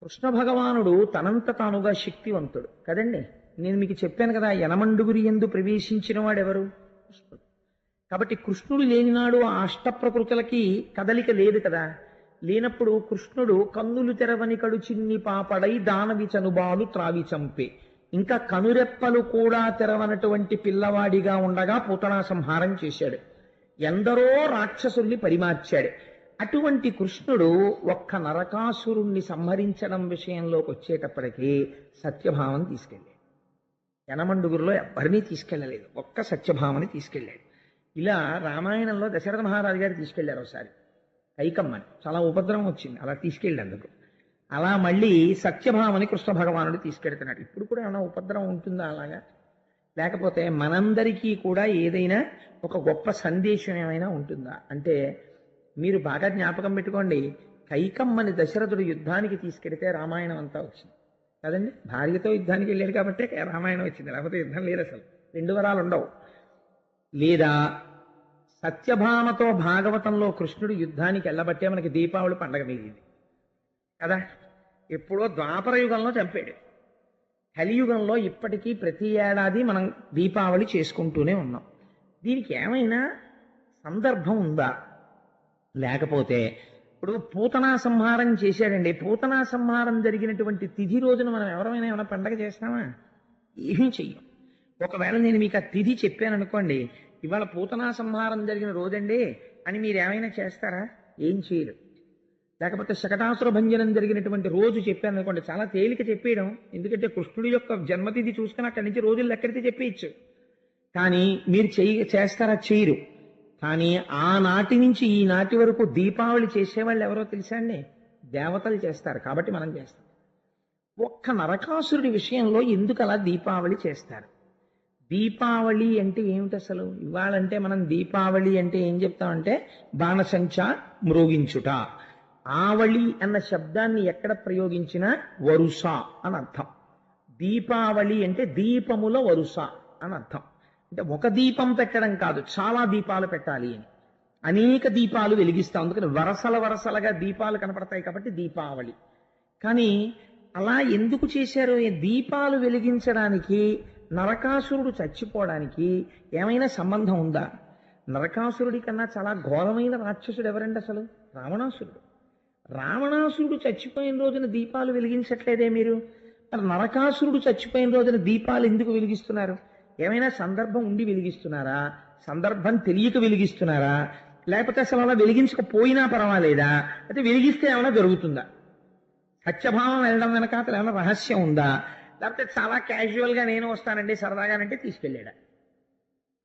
కృష్ణ భగవానుడు తనంత తానుగా శక్తివంతుడు కదండి. నేను మీకు చెప్పాను కదా, యనమండుగురి యందు ప్రవేశించిన వాడెవరు? కృష్ణుడు. కాబట్టి కృష్ణుడు లేనినాడు ఆ అష్టప్రకృతులకి కదలిక లేదు కదా. లేనప్పుడు కృష్ణుడు కన్నులు తెరవని కడు చిన్ని పాపడై దానవి చనుబాలు త్రావి చంపే, ఇంకా కనురెప్పలు కూడా తెరవనటువంటి పిల్లవాడిగా ఉండగా పూతనా సంహారం చేశాడు. ఎందరో రాక్షసుల్ని పరిమార్చాడు. అటువంటి కృష్ణుడు ఒక్క నరకాసురుణ్ణి సంహరించడం విషయంలోకి వచ్చేటప్పటికీ సత్యభామని తీసుకెళ్ళాడు. యనమండుగురిలో ఎవరినీ తీసుకెళ్ళలేదు, ఒక్క సత్యభామని తీసుకెళ్ళాడు. ఇలా రామాయణంలో దశరథ మహారాజు గారు తీసుకెళ్లారు ఒకసారి కైకమ్మని, చాలా ఉపద్రవం వచ్చింది, అలా తీసుకెళ్ళేందుకు. అలా మళ్ళీ సత్యభామని కృష్ణ భగవానుడు తీసుకెళ్తున్నాడు. ఇప్పుడు కూడా ఏమైనా ఉపద్రవం ఉంటుందా అలాగా? లేకపోతే మనందరికీ కూడా ఏదైనా ఒక గొప్ప సందేశం ఏమైనా ఉంటుందా అంటే, మీరు బాగా జ్ఞాపకం పెట్టుకోండి, కైకమ్మని దశరథుడు యుద్ధానికి తీసుకెడితే రామాయణం అంతా వచ్చింది కదండి. భార్యతో యుద్ధానికి వెళ్ళాడు కాబట్టి రామాయణం వచ్చింది, లేకపోతే యుద్ధం లేదు, అసలు రెండు వరాలు ఉండవు. లేదా సత్యభామతో భాగవతంలో కృష్ణుడు యుద్ధానికి వెళ్ళబట్టే మనకి దీపావళి పండగ మిగిలింది కదా. ఎప్పుడో ద్వాపర యుగంలో చంపాడు, కలియుగంలో ఇప్పటికీ ప్రతి ఏడాది మనం దీపావళి చేసుకుంటూనే ఉన్నాం. దీనికి ఏమైనా సందర్భం ఉందా? లేకపోతే ఇప్పుడు పూతనా సంహారం చేశాడండి, పూతనా సంహారం జరిగినటువంటి తిథి రోజున మనం ఎవరైనా ఏమైనా పండగ చేస్తామా? ఏమీ చెయ్యం. ఒకవేళ నేను మీకు ఆ తిథి చెప్పాను అనుకోండి, ఇవాళ పూతనా సంహారం జరిగిన రోజండి అని మీరు ఏమైనా చేస్తారా? ఏం చేయరు. లేకపోతే శకటాసుర భంజనం జరిగినటువంటి రోజు చెప్పాను అనుకోండి, చాలా తేలిక చెప్పేయడం, ఎందుకంటే కృష్ణుడి యొక్క జన్మతిథి చూసుకుని అక్కడి నుంచి రోజులు ఎక్కడితే చెప్పేయచ్చు. కానీ మీరు చేస్తారా? చేయరు. కానీ ఆనాటి నుంచి ఈనాటి వరకు దీపావళి చేసేవాళ్ళు ఎవరో తెలుసా అండి? దేవతలు చేస్తారు, కాబట్టి మనం చేస్తాం. ఒక్క నరకాసురుడి విషయంలో ఎందుకు అలా దీపావళి చేస్తారు? దీపావళి అంటే ఏమిటి అసలు? ఇవాళంటే మనం దీపావళి అంటే ఏం చెప్తామంటే బాణసంచ మ్రోగించుట. ఆవళి అన్న శబ్దాన్ని ఎక్కడ ప్రయోగించినా వరుస అని అర్థం. దీపావళి అంటే దీపముల వరుస అని అర్థం. అంటే ఒక దీపం పెట్టడం కాదు, చాలా దీపాలు పెట్టాలి అని. అనేక దీపాలు వెలిగిస్తాం, అందుకని వరసల వరసలుగా దీపాలు కనపడతాయి కాబట్టి దీపావళి. కానీ అలా ఎందుకు చేశారు? దీపాలు వెలిగించడానికి నరకాసురుడు చచ్చిపోవడానికి ఏమైనా సంబంధం ఉందా? నరకాసురుడి కన్నా చాలా ఘోరమైన రాక్షసుడు ఎవరండి అసలు? రావణాసురుడు. రావణాసురుడు చచ్చిపోయిన రోజున దీపాలు వెలిగించట్లేదే మీరు? మరి నరకాసురుడు చచ్చిపోయిన రోజున దీపాలు ఎందుకు వెలిగిస్తున్నారు? ఏమైనా సందర్భం ఉండి వెలిగిస్తున్నారా? సందర్భం తెలియక వెలిగిస్తున్నారా? లేకపోతే అసలు అలా వెలిగించకపోయినా పర్వాలేదా? అయితే వెలిగిస్తే ఏమైనా జరుగుతుందా? సత్యభావం వెళ్ళడం వెనక అసలు ఏమైనా రహస్యం ఉందా? లేకపోతే చాలా క్యాజువల్గా నేను వస్తానండి సరదాగానంటే తీసుకెళ్ళాడా?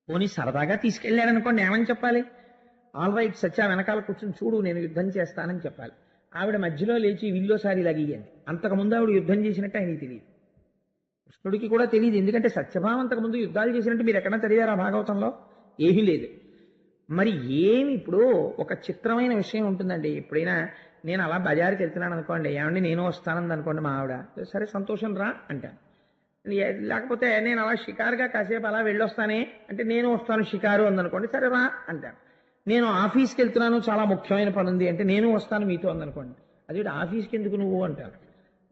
పోనీ సరదాగా తీసుకెళ్ళాడు అనుకోండి, ఏమని చెప్పాలి? ఆల్ రైట్ సత్య వెనకాల కూర్చొని చూడు నేను యుద్ధం చేస్తానని చెప్పాలి. ఆవిడ మధ్యలో లేచి విల్లోసారి లగియండి. అంతకుముందు ఆవిడ యుద్ధం చేసినట్టు ఆయనకి తెలియదు, కృష్ణుడికి కూడా తెలియదు. ఎందుకంటే సత్యభామ అంతకుముందు యుద్ధాలు చేసినట్టు మీరు ఎక్కడన్నా చదివారా భాగవతంలో? ఏమీ లేదు. మరి ఏమి ఇప్పుడు ఒక చిత్రమైన విషయం ఉంటుందండి. ఎప్పుడైనా నేను అలా బజారుకి వెళ్తున్నాను అనుకోండి, ఏమండి నేను వస్తానంది అనుకోండి మా ఆవిడ, సరే సంతోషం రా అంటాను. లేకపోతే నేను అలా షికారుగా కాసేపు అలా వెళ్ళొస్తానే అంటే నేను వస్తాను షికారు అందనుకోండి, సరే రా అంటాను. నేను ఆఫీస్కి వెళ్తున్నాను చాలా ముఖ్యమైన పని ఉంది అంటే నేను వస్తాను మీతో అందనుకోండి, అది ఆఫీస్కి ఎందుకు నువ్వు అంటాను.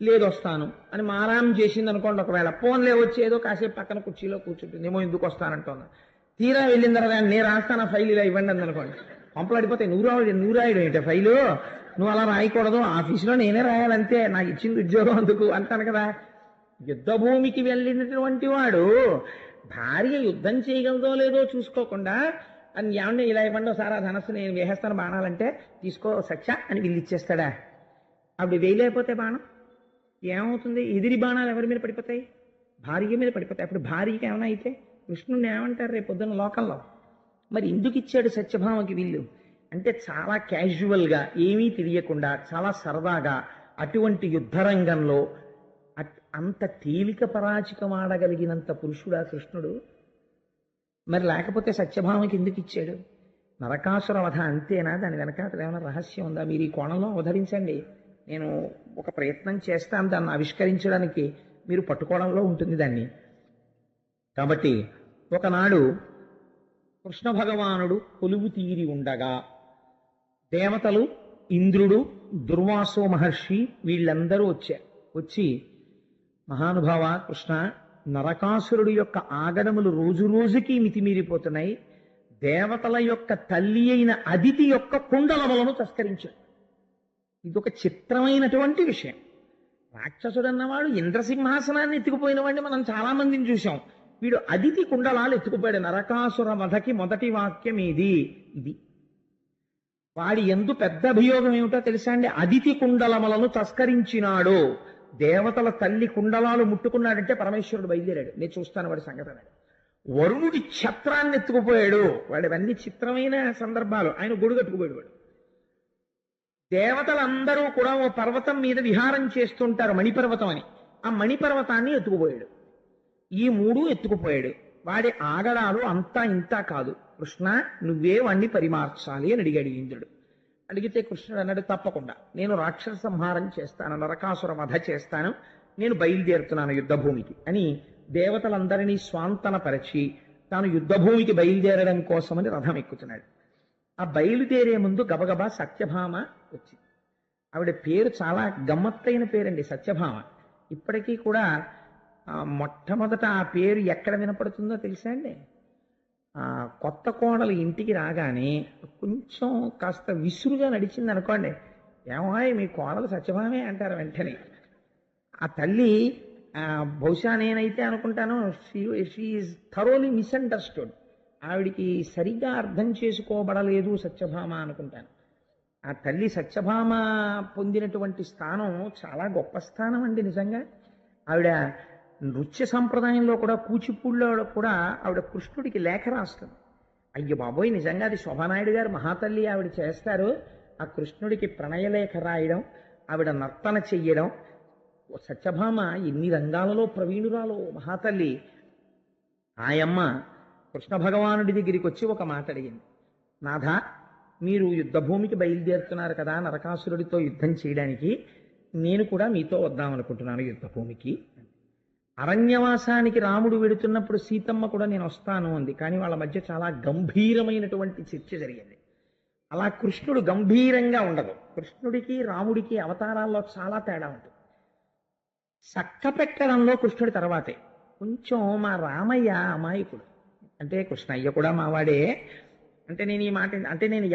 లేదు వస్తాను అని మారాం చేసింది అనుకోండి, ఒకవేళ ఫోన్లే వచ్చి ఏదో కాసేపు పక్కన కుర్చీలో కూర్చుంటుంది, ఏమో ఎందుకు వస్తానంటున్నా. తీరా వెళ్ళిన తర్వాత నేను రాస్తాను ఫైల్ ఇలా ఇవ్వండి అందనుకోండి, పంపలు అడిపోతాయి. నువ్వు రాయడం ఏంటి ఫైలు? నువ్వు అలా రాయకూడదు, ఆఫీసులో నేనే రాయాలంతే, నాకు ఇచ్చింది ఉద్యోగం అందుకు అంటాను కదా. యుద్ధ భూమికి వెళ్ళినటువంటి వాడు భార్య యుద్ధం చేయగలదో లేదో చూసుకోకుండా అని ఏమంటే ఇలా ఇవ్వండి సారా ధనస్సు నేను వేసేస్తాను బాణాలంటే తీసుకో సత్య అని వీళ్ళు ఇచ్చేస్తాడా? అప్పుడు వేయలేకపోతే బాణం ఏమవుతుంది? ఎదిరి బాణాలు ఎవరి మీద పడిపోతాయి? భార్య మీద పడిపోతాయి. అప్పుడు భార్యకి ఏమైనా అయితే కృష్ణుడిని ఏమంటారు రేపు పొద్దున్న లోకంలో? మరి ఎందుకు ఇచ్చాడు సత్యభామకి వీళ్ళు అంటే, చాలా క్యాజువల్గా ఏమీ తెలియకుండా చాలా సరదాగా అటువంటి యుద్ధరంగంలో అంత తేలిక పరాచికం ఆడగలిగినంత పురుషుడా కృష్ణుడు? మరి లేకపోతే సత్యభామకి ఎందుకు ఇచ్చాడు? నరకాసుర వధ అంతేనా? దాని వెనకాతల ఏమైనా రహస్యం ఉందా? మీరు ఈ కోణంలో అవతరించండి, నేను ఒక ప్రయత్నం చేస్తాను దాన్ని ఆవిష్కరించడానికి, మీరు పట్టుకోవడంలో ఉంటుంది దాన్ని. కాబట్టి ఒకనాడు కృష్ణ భగవానుడు కొలువు తీరి ఉండగా దేవతలు ఇంద్రుడు దుర్వాసో మహర్షి వీళ్ళందరూ వచ్చారు. వచ్చి, మహానుభావ కృష్ణ, నరకాసురుడు యొక్క ఆగడములు రోజు రోజుకి మితిమీరిపోతున్నాయి. దేవతల యొక్క తల్లి అయిన అదితి యొక్క కుండలములను తస్కరించాడు. ఇదొక చిత్రమైనటువంటి విషయం. రాక్షసుడు అన్నవాడు ఇంద్రసింహాసనాన్ని ఎత్తుకుపోయిన వాడిని మనం చాలా మందిని చూసాం. వీడు అదితి కుండలాలు ఎత్తుకుపోయాడు. నరకాసుర వధకి మొదటి వాక్యం ఇది. వాడి ఎందు పెద్ద అభియోగం ఏమిటో తెలుసా అండి? అదితి కుండలములను తస్కరించినాడు. దేవతల తల్లి కుండలాలు ముట్టుకున్నాడంటే పరమేశ్వరుడు బయలుదేరాడు. నేను చూస్తాను వాడి సంగతి అన్నాడు. వరుణుడి ఛత్రాన్ని ఎత్తుకుపోయాడు. వాడివన్నీ చిత్రమైన సందర్భాలు. ఆయన గొడుగు కట్టుకుపోయాడు. వాడు దేవతలందరూ కూడా ఓ పర్వతం మీద విహారం చేస్తుంటారు, మణిపర్వతం అని. ఆ మణిపర్వతాన్ని ఎత్తుకుపోయాడు. ఈ మూడు ఎత్తుకుపోయాడు. వాడి ఆగడాలు అంతా ఇంతా కాదు. కృష్ణ, నువ్వే వాణ్ణి పరిమార్చాలి అని అడిగాడు ఇంద్రుడు. అడిగితే కృష్ణుడు అన్నాడు, తప్పకుండా నేను రాక్షస సంహారం చేస్తాను, నరకాసుర వధ చేస్తాను, నేను బయలుదేరుతున్నాను యుద్ధభూమికి అని దేవతలందరినీ స్వాంతనపరిచి తాను యుద్ధభూమికి బయలుదేరడం కోసమని రథం ఎక్కుతున్నాడు. ఆ బయలుదేరే ముందు గబగబా సత్యభామ వచ్చింది. ఆవిడ పేరు చాలా గమ్మత్తైన పేరండి, సత్యభామ. ఇప్పటికీ కూడా మొట్టమొదట ఆ పేరు ఎక్కడ వినపడుతుందో తెలుసా అండి? కొత్త కోడలు ఇంటికి రాగానే కొంచెం కాస్త విసురుగా నడిచింది అనుకోండి, ఏమాయ్ మీ కోడలు సత్యభామే అంటారు వెంటనే. ఆ తల్లి బహుశా నేనైతే అనుకుంటాను షీఈస్ థరోలీ మిస్అండర్స్టూడ్. ఆవిడికి సరిగా అర్థం చేసుకోబడలేదు సత్యభామ అనుకుంటాను. ఆ తల్లి సత్యభామ పొందినటువంటి స్థానం చాలా గొప్ప స్థానం అండి నిజంగా. ఆవిడ నృత్య సంప్రదాయంలో కూడా, కూచిపూడిలో కూడా ఆవిడ కృష్ణుడికి లేఖ రాస్తుంది. అయ్యో బాబోయ్, నిజంగా అది శోభానాయుడు గారు మహాతల్లి ఆవిడ చేస్తారు. ఆ కృష్ణుడికి ప్రణయలేఖ రాయడం, ఆవిడ నర్తన చెయ్యడం. సత్యభామ ఎన్ని రంగాలలో ప్రవీణురాలో మహాతల్లి. ఆయమ్మ కృష్ణ భగవానుడి దగ్గరికి వచ్చి ఒక మాట అడిగింది. నాథ, మీరు యుద్ధభూమికి బయలుదేరుతున్నారు కదా నరకాసురుడితో యుద్ధం చేయడానికి, నేను కూడా మీతో వద్దామనుకుంటున్నాను యుద్ధభూమికి. అరణ్యవాసానికి రాముడు వెడుతున్నప్పుడు సీతమ్మ కూడా నేను వస్తాను అంది. కానీ వాళ్ళ మధ్య చాలా గంభీరమైనటువంటి చర్చ జరిగింది. అలా కృష్ణుడు గంభీరంగా ఉండదు. కృష్ణుడికి రాముడికి అవతారాల్లో చాలా తేడా ఉంటుంది. చక్క పెట్టడంలో కృష్ణుడి తర్వాతే. కొంచెం మా రామయ్య అమాయకుడు. అంటే కృష్ణయ్య కూడా మావాడే. అంటే నేను ఈ మాట అంటే నేను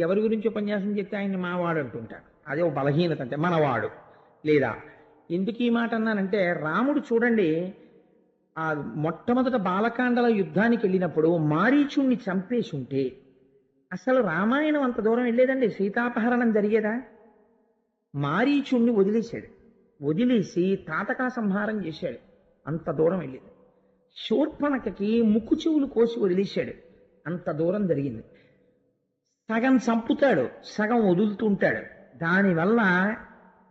ఎవరి గురించి ఉపన్యాసం చెప్తే ఆయన్ని మావాడు అంటుంటాను. అదే ఓ బలహీనత. అంటే మనవాడు. లేదా ఎందుకు ఈ మాట అన్నానంటే, రాముడు చూడండి, ఆ మొట్టమొదట బాలకాండల యుద్ధానికి వెళ్ళినప్పుడు మారీచుణ్ణి చంపేసి ఉంటే అసలు రామాయణం అంత దూరం వెళ్ళేదండి, సీతాపహరణం జరిగేదా? మారీచుణ్ణి వదిలేశాడు. వదిలేసి తాటకా సంహారం చేశాడు. అంత దూరం వెళ్ళింది. శూర్పణఖకి ముక్కు చెవులు కోసి వదిలేశాడు. అంత దూరం జరిగింది. సగం చంపుతాడు, సగం వదులుతుంటాడు. దానివల్ల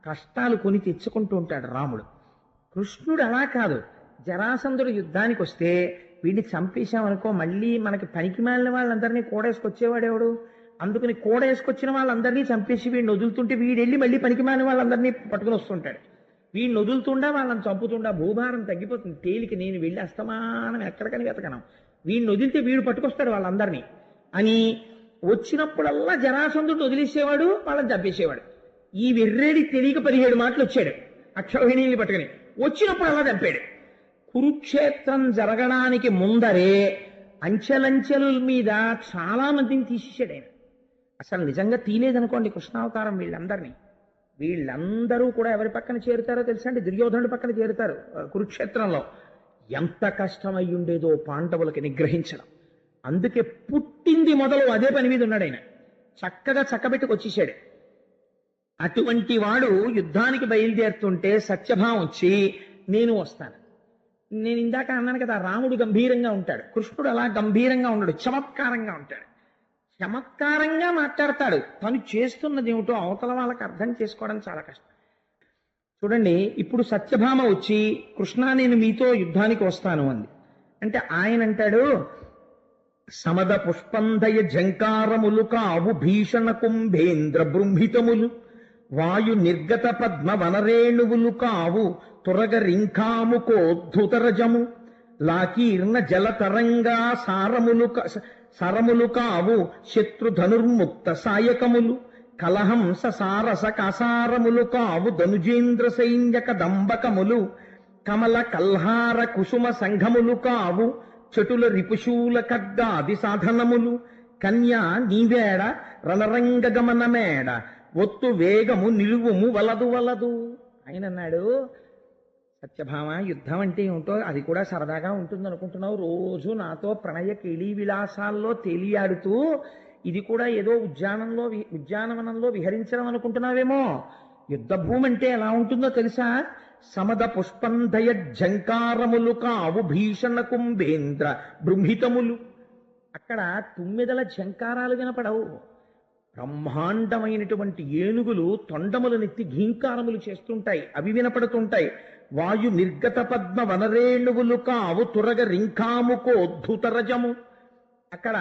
కష్టాలు కొని తెచ్చుకుంటూ ఉంటాడు రాముడు. కృష్ణుడు అలా కాదు. జరాసంధుడు యుద్ధానికి వస్తే వీడిని చంపేశామనుకో, మళ్ళీ మనకి పనికి మాలిన వాళ్ళందరినీ కూడేసుకొచ్చేవాడెవడు? అందుకని కూడేసుకొచ్చిన వాళ్ళందరినీ చంపేసి వీడిని వదులుతుంటే వీడెళ్ళి మళ్ళీ పనికి మాలిన వాళ్ళందరినీ పట్టుకుని వస్తుంటాడు. వీడిని వదులుతుండా వాళ్ళని చంపుతుండా భూభారం తగ్గిపోతుంది. తేలిక నేను వెళ్ళి అస్తమానం ఎక్కడికని వెతకను, వీడిని వదిలితే వీడు పట్టుకొస్తాడు వాళ్ళందరినీ అని వచ్చినప్పుడల్లా జరాసంధుడిని వదిలేసేవాడు, వాళ్ళని చంపేసేవాడు. ఈ వెర్రేడి తెలియక 17 మాటలు వచ్చాడు అక్షౌహిణీని పట్టుకుని. వచ్చినప్పుడు అలా చంపాడు. కురుక్షేత్రం జరగడానికి ముందరే అంచెలంచెల మీద చాలా మందిని తీసేశాడు ఆయన. అసలు నిజంగా తీలేదనుకోండి కృష్ణావతారం వీళ్ళందరూ కూడా ఎవరి పక్కన చేరుతారో తెలుసా అండి? దుర్యోధనుడి పక్కన చేరుతారు. కురుక్షేత్రంలో ఎంత కష్టమై ఉండేదో పాండవులకి నిగ్రహించడం. అందుకే పుట్టింది మొదలు అదే పని మీద ఉన్నాడు ఆయన. చక్కగా చక్కబెట్టుకు వచ్చేసాడు. అటువంటి వాడు యుద్ధానికి బయలుదేరుతుంటే సత్యభామ వచ్చి నేను వస్తాను. నేను ఇందాక అన్నాను కదా, రాముడు గంభీరంగా ఉంటాడు, కృష్ణుడు అలా గంభీరంగా ఉండడు, చమత్కారంగా ఉంటాడు. చమత్కారంగా మాట్లాడతాడు. తను చేస్తున్నది ఏమిటో అవతల వాళ్ళకి అర్థం చేసుకోవడం చాలా కష్టం. చూడండి, ఇప్పుడు సత్యభామ వచ్చి కృష్ణ నేను మీతో యుద్ధానికి వస్తాను అంది. అంటే ఆయన అంటాడు, సమద పుష్పందయ జంకారములు కావు భీషణ కుంభేంద్ర బృంహితములు, వాయు నిర్గత పద్మ వనరేణువులు కావు తురగ రింఖాముకోద్ధుతరజము, లాకీర్ణ జల తరంగా సరములు కావు శత్రు ధనుర్ముక్త సాయకములు, కలహంస సారస కాసారములు కావు ధనుజేంద్ర సైన్యక దంబకములు కమల కల్హార కుసుమ సంఘములు కావు చటుల రిపుశూల ఖడ్గాది సాధనములు కన్యా నీవేడ రణరంగ గమనమేడ ఒత్తు వేగము నిలువుము వలదు వలదు. ఆయన అన్నాడు, సత్యభామ యుద్ధం అంటే ఏమిటో అది కూడా సరదాగా ఉంటుంది అనుకుంటున్నావు, రోజు నాతో ప్రణయ కేళీ విలాసాల్లో తేలియాడుతూ ఇది కూడా ఏదో ఉద్యానవనంలో విహరించడం అనుకుంటున్నావేమో. యుద్ధ భూమి అంటే ఎలా ఉంటుందో తెలుసా? సమద పుష్పంధయ జంకారములు కావు భీషణ కుంభేంద్ర బృంహితములు. అక్కడ తుమ్మెదల జంకారాలు వినపడవు, బ్రహ్మాండమైనటువంటి ఏనుగులు తొండములనెత్తి ఘీంకారములు చేస్తుంటాయి, అవి వినపడుతుంటాయి. వాయు నిర్గత పద్మ వనరేణువులు కావు తురగ రింకాముకోద్ధుతరజము. అక్కడ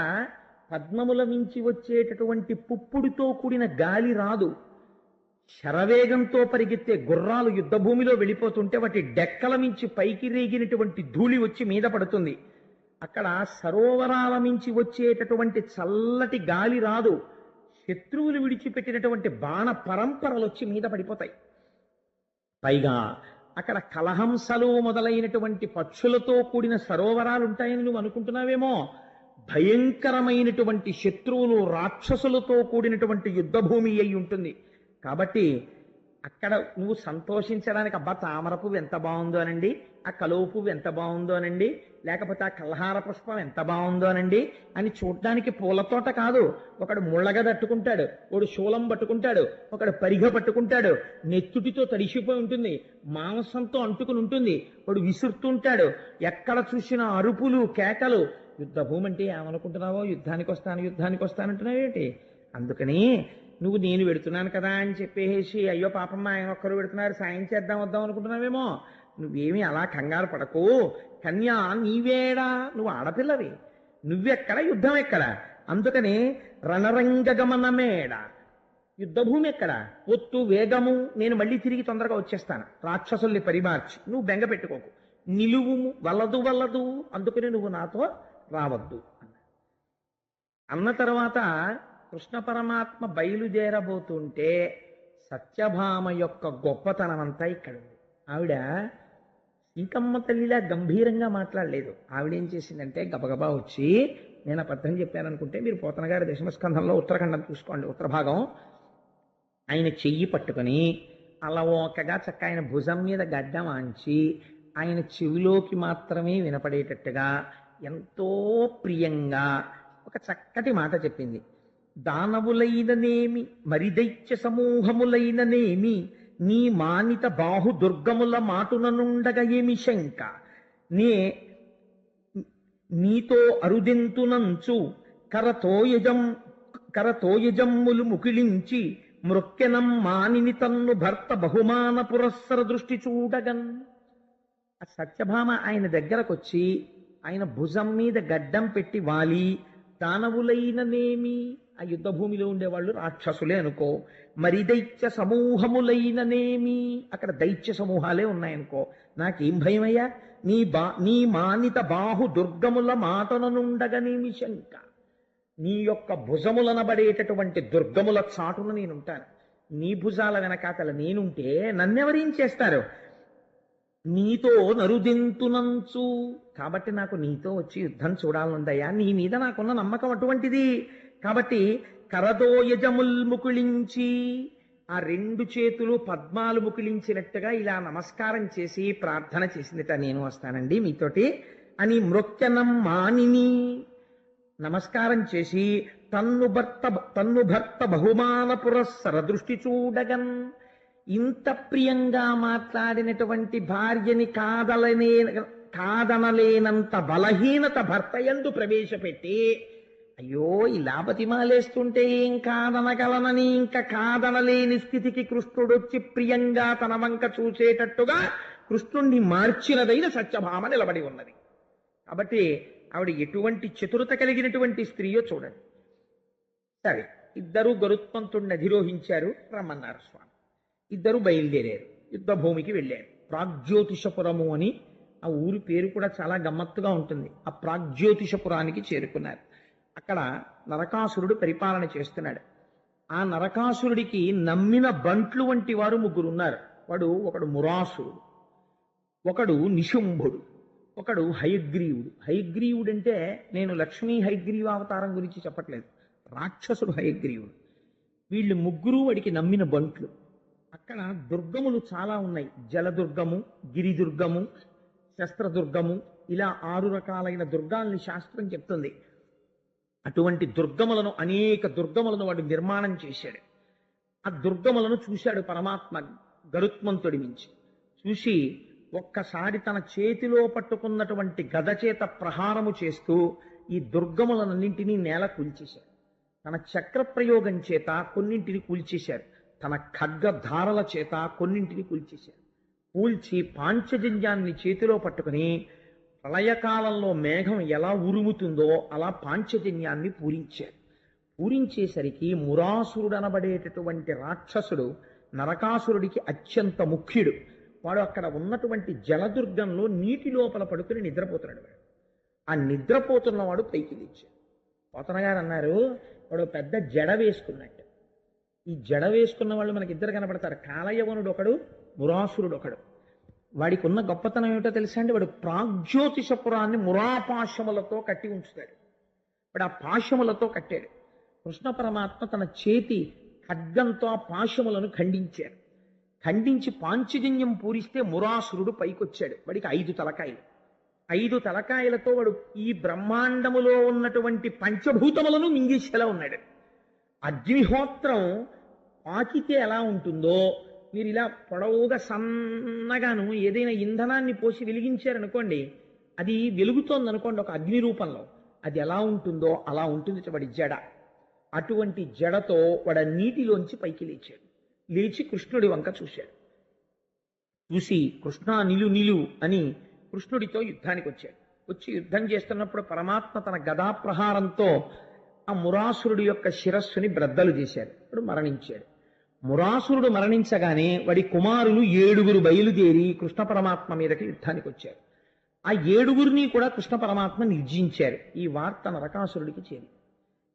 పద్మముల మించి వచ్చేటటువంటి పుప్పుడుతో కూడిన గాలి రాదు. శరవేగంతో పరిగెత్తే గుర్రాలు యుద్ధభూమిలో వెళ్ళిపోతుంటే వాటి డెక్కల మించి పైకి రేగినటువంటి ధూళి వచ్చి మీద పడుతుంది. అక్కడ సరోవరాల మించి వచ్చేటటువంటి చల్లటి గాలి రాదు. శత్రువులు విడిచిపెట్టినటువంటి బాణ పరంపరలు వచ్చి మీద పడిపోతాయి. పైగా అక్కడ కలహంసలు మొదలైనటువంటి పక్షులతో కూడిన సరోవరాలు ఉంటాయని నువ్వు అనుకుంటున్నావేమో. భయంకరమైనటువంటి శత్రువులు రాక్షసులతో కూడినటువంటి యుద్ధభూమి అయి ఉంటుంది. కాబట్టి అక్కడ నువ్వు సంతోషించడానికి, అబ్బా తామర పువ్వు ఎంత బాగుందో అనండి, ఆ కలువ పువ్వు ఎంత బాగుందో అనండి, లేకపోతే ఆ కల్హార పుష్పం ఎంత బాగుందో అనండి అని చూడడానికి పూలతోట కాదు. ఒకడు ముళ్ళగ తట్టుకుంటాడు, ఒకడు శూలం పట్టుకుంటాడు, ఒకడు పరిగ పట్టుకుంటాడు, నెత్తుటితో తడిసిపోయి ఉంటుంది, మాంసంతో అంటుకుని ఉంటుంది, ఒకడు విసురుతుంటాడు. ఎక్కడ చూసినా అరుపులు కేకలు. యుద్ధభూమి అంటే ఏమనుకుంటున్నావో? యుద్ధానికి వస్తానంటున్నావేంటి? అందుకని నువ్వు నేను పెడుతున్నాను కదా అని చెప్పేసి అయ్యో పాపమ్మ ఆయన ఒక్కరు పెడుతున్నారు సాయం చేద్దాం వద్దాం అనుకుంటున్నావేమో. నువ్వేమీ అలా కంగారు పడకు. కన్యా నీవేడా, నువ్వు ఆడపిల్లవి, నువ్వెక్కడ యుద్ధం ఎక్కడ? అందుకని రణరంగ గమనమేడ, యుద్ధభూమి ఎక్కడ? ఒత్తు వేగము, నేను మళ్ళీ తిరిగి తొందరగా వచ్చేస్తాను రాక్షసుల్ని పరిమార్చి, నువ్వు బెంగ పెట్టుకోకు. నిలువుము వలదు, అందుకని నువ్వు నాతో రావద్దు అన్న తర్వాత కృష్ణ పరమాత్మ బయలుదేరబోతుంటే సత్యభామ యొక్క గొప్పతనం అంతా ఇక్కడ ఉంది. ఆవిడ సీతమ్మ తల్లిలా గంభీరంగా మాట్లాడలేదు. ఆవిడేం చేసిందంటే గబగబా వచ్చి, నేను అబద్ధం చెప్పాననుకుంటే మీరు పోతన గారి దశమస్కంధంలో ఉత్తరాఖండం చూసుకోండి, ఉత్తర భాగం, ఆయన చెయ్యి పట్టుకొని అలవోకగా చక్క ఆయన భుజం మీద గడ్డం ఆంచి ఆయన చెవిలోకి మాత్రమే వినపడేటట్టుగా ఎంతో ప్రియంగా ఒక చక్కటి మాట చెప్పింది. దానవులైననేమి మరిదైత్య సమూహములైననేమి నీ మానిత బాహు దుర్గముల మాటుననుండగా ఏమి శంక, నీతో అరుదెంతునంచు కరతోయజమ్ములు ముకిళించి మృక్కెనం మానిని తన్ను భర్త బహుమాన పురస్సర దృష్టి చూడగన్. ఆ సత్యభామ ఆయన దగ్గరకొచ్చి ఆయన భుజం మీద గడ్డం పెట్టి వాలి, దానవులైననేమి, ఆ యుద్ధ భూమిలో ఉండేవాళ్ళు రాక్షసులే అనుకో, మరి దైత్య సమూహములైననేమి, అక్కడ దైత్య సమూహాలే ఉన్నాయనుకో, నాకేం భయమయ్యా, నీ మానిత బాహు దుర్గముల మాటననుండగనేమి శంక, నీ యొక్క భుజములనబడేటటువంటి దుర్గముల చాటును నేనుంటాను, నీ భుజాల వెనకాతల నేనుంటే నన్నెవరేం చేస్తారు? నీతో నరుదింతునంచు, కాబట్టి నాకు నీతో వచ్చి యుద్ధం చూడాలనుందయ్యా, నీ మీద నాకున్న నమ్మకం అటువంటిది. కాబట్టి కరదోయజముల్ ముకుళించి, ఆ రెండు చేతులు పద్మాలు ముకుళించినట్టుగా ఇలా నమస్కారం చేసి ప్రార్థన చేసిందిట, నేను వస్తానండి మీతోటి అని. మృక్యనం మానిని, నమస్కారం చేసి తన్ను భర్త బహుమాన పురస్సర దృష్టి చూడగన్. ఇంత ప్రియంగా మాట్లాడినటువంటి భార్యని కాదనలేనంత బలహీనత భర్త యందు ప్రవేశపెట్టి, అయ్యో ఇలా బతిమాలేస్తుంటే ఏం కాదనగలనని ఇంకా కాదనలేని స్థితికి కృష్ణుడొచ్చి ప్రియంగా తన వంక చూసేటట్టుగా కృష్ణుణ్ణి మార్చినదైన సత్యభామ నిలబడి ఉన్నది. కాబట్టి ఆవిడ ఎటువంటి చతురత కలిగినటువంటి స్త్రీయో చూడండి. సరే, ఇద్దరు గరుత్మంతుడిని అధిరోహించారు, రమ్మన్నారు స్వామి. ఇద్దరు బయలుదేరారు, యుద్ధ భూమికి వెళ్ళారు. ప్రాగ్జ్యోతిషపురము అని ఆ ఊరి పేరు కూడా చాలా గమ్మత్తుగా ఉంటుంది. ఆ ప్రాగ్జ్యోతిషపురానికి చేరుకున్నారు. అక్కడ నరకాసురుడు పరిపాలన చేస్తున్నాడు. ఆ నరకాసురుడికి నమ్మిన బంట్లు వంటి వారు ముగ్గురు ఉన్నారు. ఒకడు మురాసురుడు, ఒకడు నిశుంభుడు, ఒకడు హయగ్రీవుడు. హయగ్రీవుడు అంటే నేను లక్ష్మీ హయగ్రీవ అవతారం గురించి చెప్పట్లేదు, రాక్షసుడు హయగ్రీవుడు. వీళ్ళు ముగ్గురు వాడికి నమ్మిన బంట్లు. అక్కడ దుర్గములు చాలా ఉన్నాయి. జలదుర్గము, గిరిదుర్గము, శస్త్రదుర్గము, ఇలా 6 రకాలైన దుర్గాల్ని శాస్త్రం చెప్తుంది. అటువంటి దుర్గములను, అనేక దుర్గములను వాడు నిర్మాణం చేశాడు. ఆ దుర్గములను చూశాడు పరమాత్మ గరుత్మంతుడి నుంచి. చూసి ఒక్కసారి తన చేతిలో పట్టుకున్నటువంటి గద చేత ప్రహారము చేస్తూ ఈ దుర్గములన్నింటినీ నేల కూల్చేశాడు. తన చక్ర ప్రయోగం చేత కొన్నింటిని కూల్చేశారు, తన ఖడ్గధారల చేత కొన్నింటిని కూల్చేశారు. కూల్చి పాంచజన్యాన్ని చేతిలో పట్టుకుని ప్రళయకాలంలో మేఘం ఎలా ఉరుముతుందో అలా పాంచజన్యాన్ని పూరించారు. పూరించేసరికి మురాసురుడు అనబడేటటువంటి రాక్షసుడు నరకాసురుడికి అత్యంత ముఖ్యుడు. వాడు అక్కడ ఉన్నటువంటి జలదుర్గంలో నీటి లోపల పడుకుని నిద్రపోతున్నాడు. ఆ నిద్రపోతున్నవాడు పైకి లేచాడు. పోతన గారు అన్నారు, వాడు పెద్ద జడ వేసుకున్నట్టు. ఈ జడ వేసుకున్న వాళ్ళు మనకి ఇద్దరు కనపడతారు, కాలయవనుడు ఒకడు, మురాసురుడు ఒకడు. వాడికి ఉన్న గొప్పతనం ఏమిటో తెలుసా అండి? వాడు ప్రాగ్జ్యోతిషపురాన్ని మురాపాశములతో కట్టి ఉంచుతాడు. వాడు ఆ పాశములతో కట్టాడు. కృష్ణ పరమాత్మ తన చేతి ఖడ్గంతో ఆ పాశములను ఖండించారు. ఖండించి పాంచజన్యం పూరిస్తే మురాసురుడు పైకొచ్చాడు. వాడికి 5 తలకాయలు. 5 తలకాయలతో వాడు ఈ బ్రహ్మాండములో ఉన్నటువంటి పంచభూతములను మింగేసేలా ఉన్నాడు. అగ్నిహోత్రం పాకితే ఎలా ఉంటుందో, మీరు ఇలా పొడవుగా సన్నగాను ఏదైనా ఇంధనాన్ని పోసి వెలిగించారనుకోండి, అది వెలుగుతోంది అనుకోండి ఒక అగ్ని రూపంలో, అది ఎలా ఉంటుందో అలా ఉంటుంది వాడి జడ. అటువంటి జడతో వాడు నీటిలోంచి పైకి లేచాడు. లేచి కృష్ణుడి వంక చూశాడు. చూసి కృష్ణ నిలు నిలు అని కృష్ణుడితో యుద్ధానికి వచ్చాడు. వచ్చి యుద్ధం చేస్తున్నప్పుడు పరమాత్మ తన గదాప్రహారంతో ఆ మురాసురుడి యొక్క శిరస్సుని బ్రద్దలు చేశాడు. వాడు మరణించాడు. మురాసురుడు మరణించగానే వాడి కుమారులు 7 బయలుదేరి కృష్ణ పరమాత్మ మీదకి యుద్ధానికి వచ్చారు. ఆ 7 కూడా కృష్ణ పరమాత్మ నిర్జించారు. ఈ వార్త నరకాసురుడికి